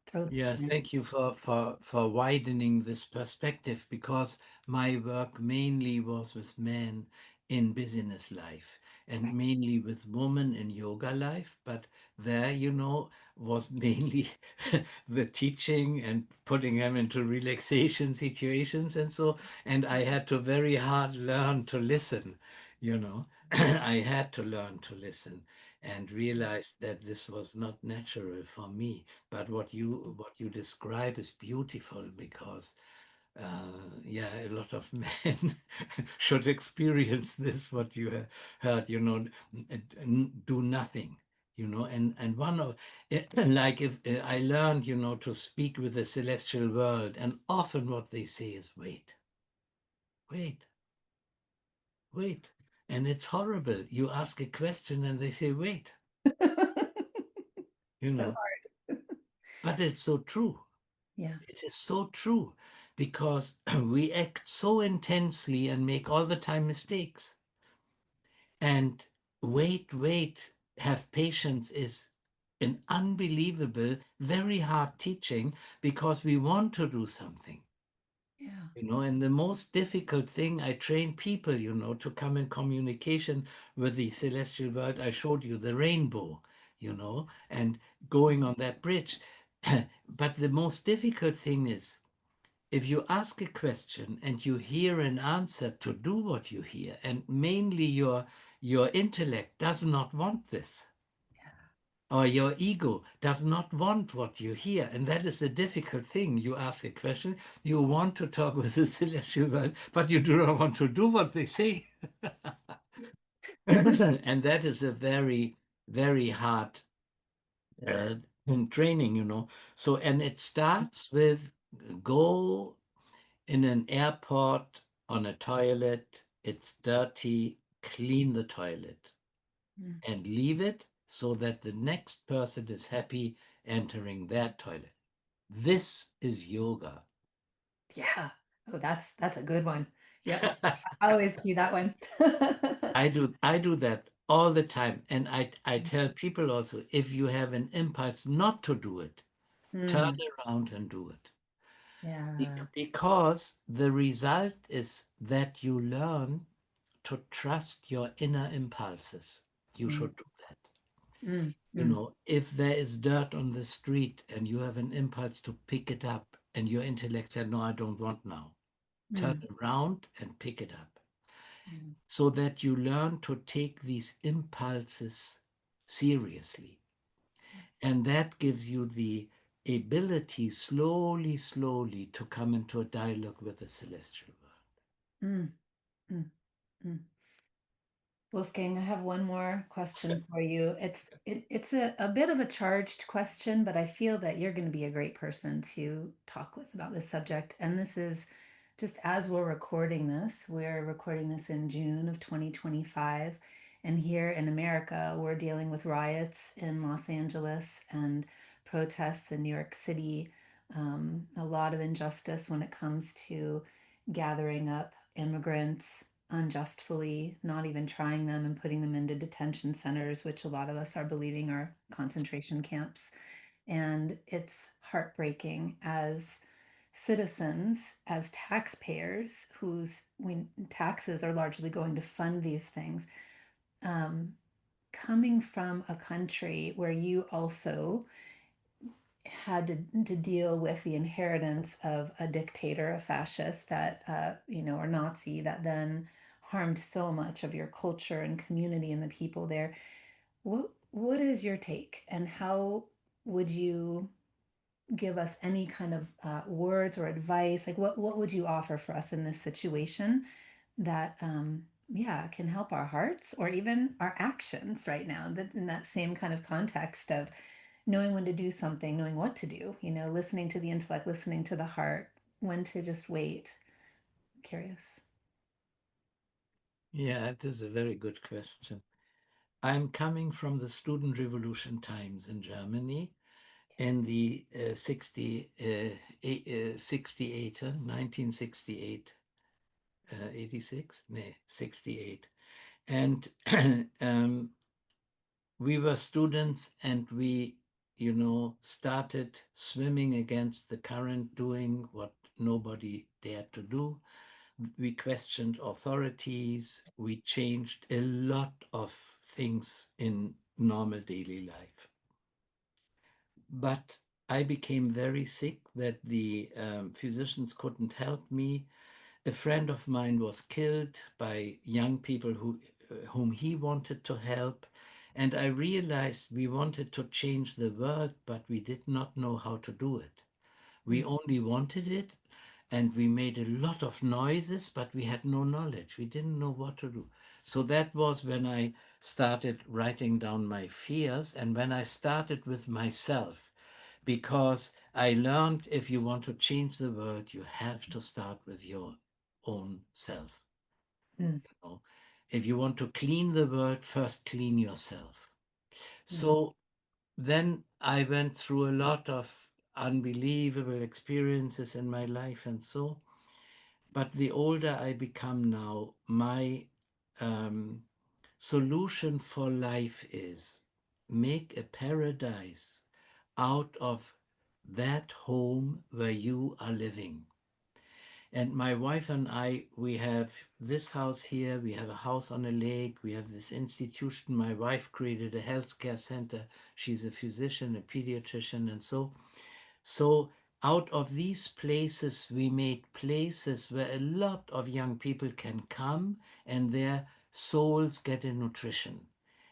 throw that yeah. in. Thank you for widening this perspective, because my work mainly was with men in business life and mainly with women in yoga life. But there, was mainly the teaching and putting them into relaxation situations and so. And I had to very hard learn to listen, you know. I had to learn to listen and realized that this was not natural for me. But what you describe is beautiful, because yeah, a lot of men should experience this. What you have heard, do nothing. And one of like, if I learned, to speak with the celestial world, and often what they say is wait, wait, wait. And it's horrible. You ask a question and they say wait, you So know. hard. But it's so true. Yeah. It is so true, because we act so intensely and make all the time mistakes. And wait, have patience is an unbelievable, very hard teaching, because we want to do something. Yeah. And the most difficult thing, I train people, to come in communication with the celestial world. I showed you the rainbow, and going on that bridge. But the most difficult thing is, if you ask a question and you hear an answer to do what you hear, and mainly your intellect does not want this, or your ego does not want what you hear, and that is the difficult thing. You ask a question, you want to talk with the celestial world, but you do not want to do what they say. And that is a very, very hard uh, training, So, and it starts with, go in an airport on a toilet, it's dirty, clean the toilet Mm. and leave it so that the next person is happy entering that toilet. This is yoga. Yeah. Oh, that's a good one. Yep. I always do that one. I do that all the time. And I tell people also, if you have an impulse not to do it, turn Mm. around and do it. Yeah. Because the result is that you learn to trust your inner impulses. You Mm. should do that. Mm, You mm, know, if there is dirt on the street and you have an impulse to pick it up and your intellect said, no, I don't want now, turn mm, around and pick it up. mm. So that you learn to take these impulses seriously. And that gives you the ability slowly, slowly to come into a dialogue with the celestial world. Mm, mm, mm. Wolfgang, I have one more question for you. It's a bit of a charged question, but I feel that you're going to be a great person to talk with about this subject. And this is just as we're recording this in June of 2025. And here in America, we're dealing with riots in Los Angeles and protests in New York City. A lot of injustice when it comes to gathering up immigrants unjustly, not even trying them and putting them into detention centers, which a lot of us are believing are concentration camps. And it's heartbreaking as citizens, as taxpayers, whose taxes are largely going to fund these things, um, coming from a country where you also had to deal with the inheritance of a dictator, a fascist that, or Nazi that then harmed so much of your culture and community and the people there. What is your take, and how would you give us any kind of words or advice? Like, what would you offer for us in this situation that, yeah, can help our hearts or even our actions right now? That in that same kind of context of knowing when to do something, knowing what to do, listening to the intellect, listening to the heart, when to just wait. Curious. Yeah, that is a very good question. I'm coming from the student revolution times in Germany in the 68, 1968, 86? No, 68. And we were students and we, started swimming against the current, doing what nobody dared to do. We questioned authorities. We changed a lot of things in normal daily life. But I became very sick that the physicians couldn't help me. A friend of mine was killed by young people whom he wanted to help. And I realized we wanted to change the world, but we did not know how to do it. We only wanted it, and we made a lot of noises, but we had no knowledge. We didn't know what to do. So that was when I started writing down my fears, and when I started with myself, because I learned if you want to change the world, you have to start with your own self. Mm, You know? If you want to clean the world, first clean yourself. mm, So then I went through a lot of unbelievable experiences in my life and so. But the older I become now, my um, solution for life is make a paradise out of that home where you are living. And my wife and I, we have this house here, we have a house on a lake, we have this institution. My wife created a healthcare center. She's a physician, a pediatrician, and so. So out of these places, we made places where a lot of young people can come and their souls get a nutrition.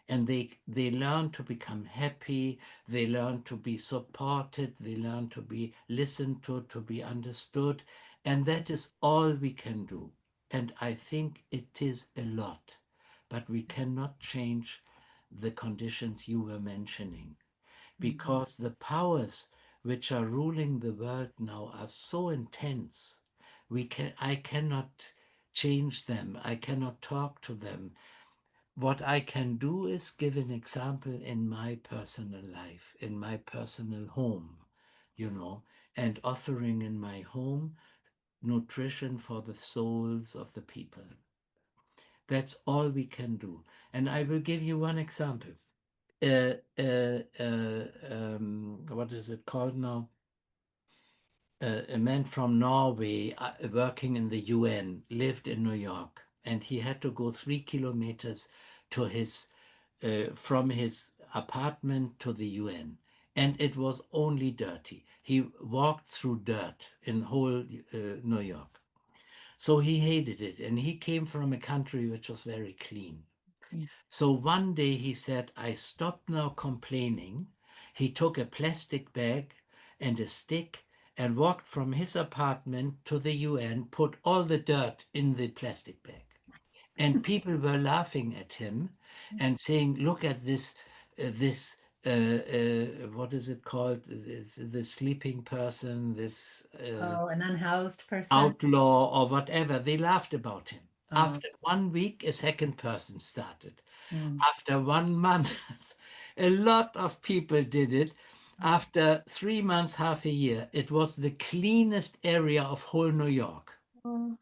And they learn to become happy, they learn to be supported, they learn to be listened to be understood. And that is all we can do. And I think it is a lot, but we cannot change the conditions you were mentioning, mm, because the powers which are ruling the world now are so intense. I cannot change them. I cannot talk to them. What I can do is give an example in my personal life, in my personal home, and offering in my home nutrition for the souls of the people. That's all we can do. And I will give you one example. What is it called now? A man from Norway working in the UN lived in New York, and he had to go 3 kilometers to from his apartment to the UN, and it was only dirty. He walked through dirt in whole New York. So he hated it, and he came from a country which was very clean. Mm. So one day he said, I stopped now complaining. He took a plastic bag and a stick and walked from his apartment to the UN, put all the dirt in the plastic bag. And people were laughing at him and saying, look at this, what is it called? The sleeping person, this Oh, an unhoused person. outlaw or whatever. They laughed about him. Oh, After 1 week, a second person started. mm, After 1 month, a lot of people did it. After 3 months, half a year, it was the cleanest area of whole New York. oh,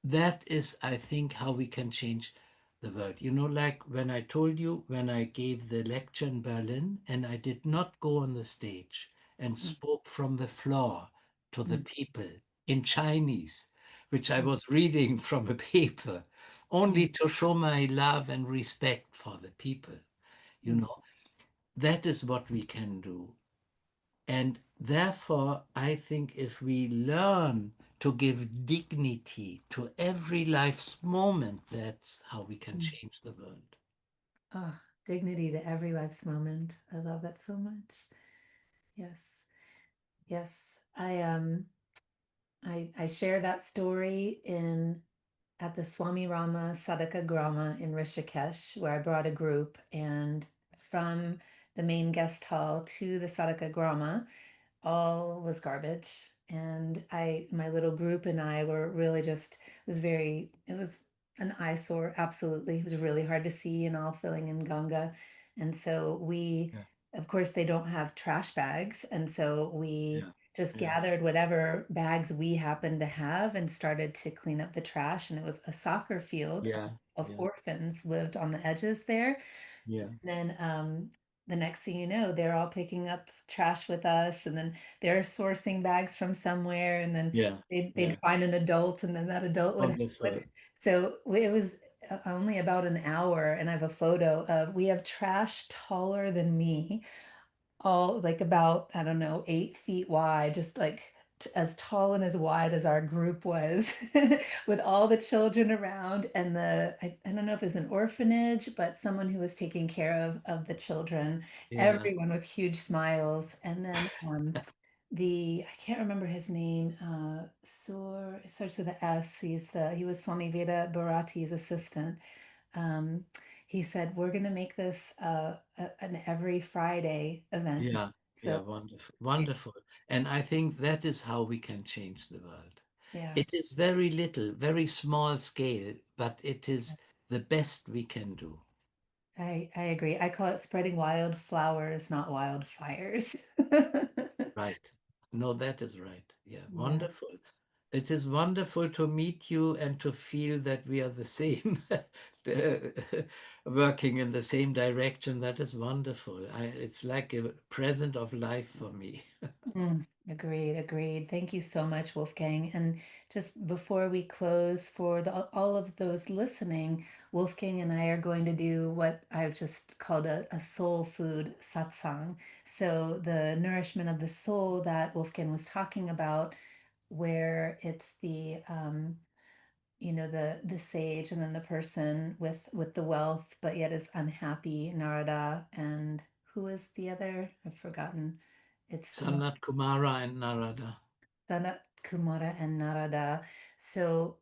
That is, I think, how we can change the world. You know, like when I told you, when I gave the lecture in Berlin, and I did not go on the stage and mm, spoke from the floor to the mm, people in Chinese, which I mm, was reading from a paper, mm, only to show my love and respect for the people. You mm, know, that is what we can do. And therefore, I think if we learn to give dignity to every life's moment, that's how we can mm. change the world. Oh, dignity to every life's moment. I love that so much. Yes. Yes. I share that story in at the Swami Rama Sadhaka Grama in Rishikesh, where I brought a group, and from the main guest hall to the Sadhaka Grama, all was garbage. And my little group and I were really just, it was an eyesore, absolutely. It was really hard to see and all filling in Ganga. And so Yeah, of course, they don't have trash bags. And so we yeah, just yeah, gathered whatever bags we happened to have and started to clean up the trash. And it was a soccer field yeah, of yeah, orphans lived on the edges there. yeah, Then the next thing you know, they're all picking up trash with us, and then they're sourcing bags from somewhere, and then yeah, they'd yeah. find an adult, and then that adult would. Wonderful. So it was only about an hour, and I have a photo of we have trash taller than me, all like about, I don't know, 8 feet wide, just like as tall and as wide as our group was, with all the children around. And I don't know if it was an orphanage, but someone who was taking care of the children, Yeah, everyone with huge smiles. And then I can't remember his name, it starts with a S. He was Swami Veda Bharati's assistant. um, he said, we're going to make this an every Friday event. yeah, yeah, So, wonderful, wonderful. And I think that is how we can change the world. yeah, It is very little, very small scale, but it is the best we can do. I agree. I call it spreading wildflowers, not wildfires. Right. No, that is right. Yeah, Yeah. wonderful. It is wonderful to meet you and to feel that we are the same, working in the same direction. That is wonderful. It's like a present of life for me. Agreed, agreed. Thank you so much, Wolfgang. And just before we close, for all of those listening, Wolfgang and I are going to do what I've just called a soul food satsang. So the nourishment of the soul that Wolfgang was talking about, where it's the sage and then the person with the wealth, but yet is unhappy, Narada, and who is the other? I've forgotten. It's Sanat Kumara and Narada. Sanat Kumara and Narada. So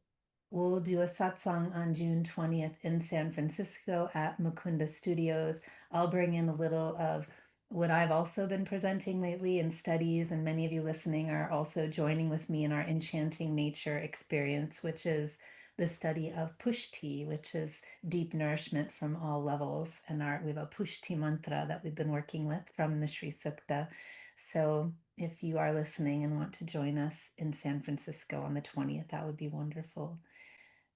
we'll do a satsang on June 20th in San Francisco at Mukunda Studios. I'll bring in a little of what I've also been presenting lately in studies, and many of you listening are also joining with me in our enchanting nature experience, which is the study of pushti, which is deep nourishment from all levels. And we have a pushti mantra that we've been working with from the Sri Sukta. So if you are listening and want to join us in San Francisco on the 20th, that would be wonderful.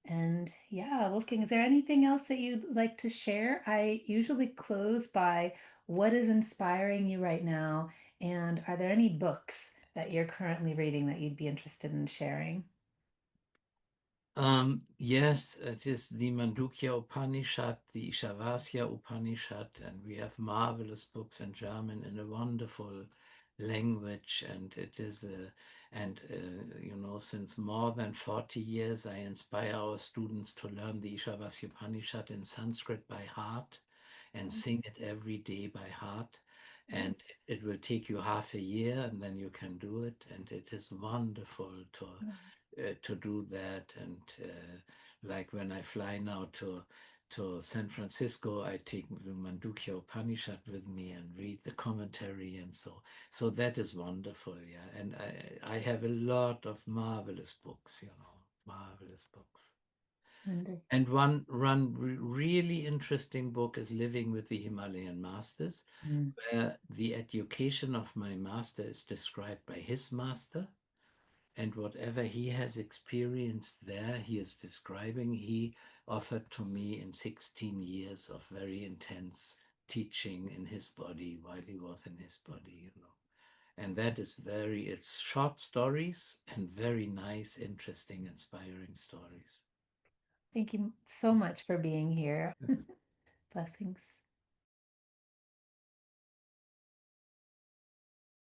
And yeah, Wolfgang, is there anything else that you'd like to share? I usually close by what is inspiring you right now, and are there any books that you're currently reading that you'd be interested in sharing? Yes, it is the Mandukya Upanishad, the Ishavasya Upanishad, and we have marvelous books in German in a wonderful language. And it is since more than 40 years, I inspire our students to learn the Ishavasya Upanishad in Sanskrit by heart and sing it every day by heart. And it will take you half a year, and then you can do it. And it is wonderful to do that. And like when I fly now to San Francisco, I take the Mandukya Upanishad with me and read the commentary, and so that is wonderful. Yeah, and I have a lot of marvelous books, marvelous books. Wonderful. And one really interesting book is Living with the Himalayan Masters, where the education of my master is described by his master. And whatever he has experienced there, he is describing, he offered to me in 16 years of very intense teaching in his body while he was in his body. And that is it's short stories and very nice, interesting, inspiring stories. Thank you so much for being here. Blessings.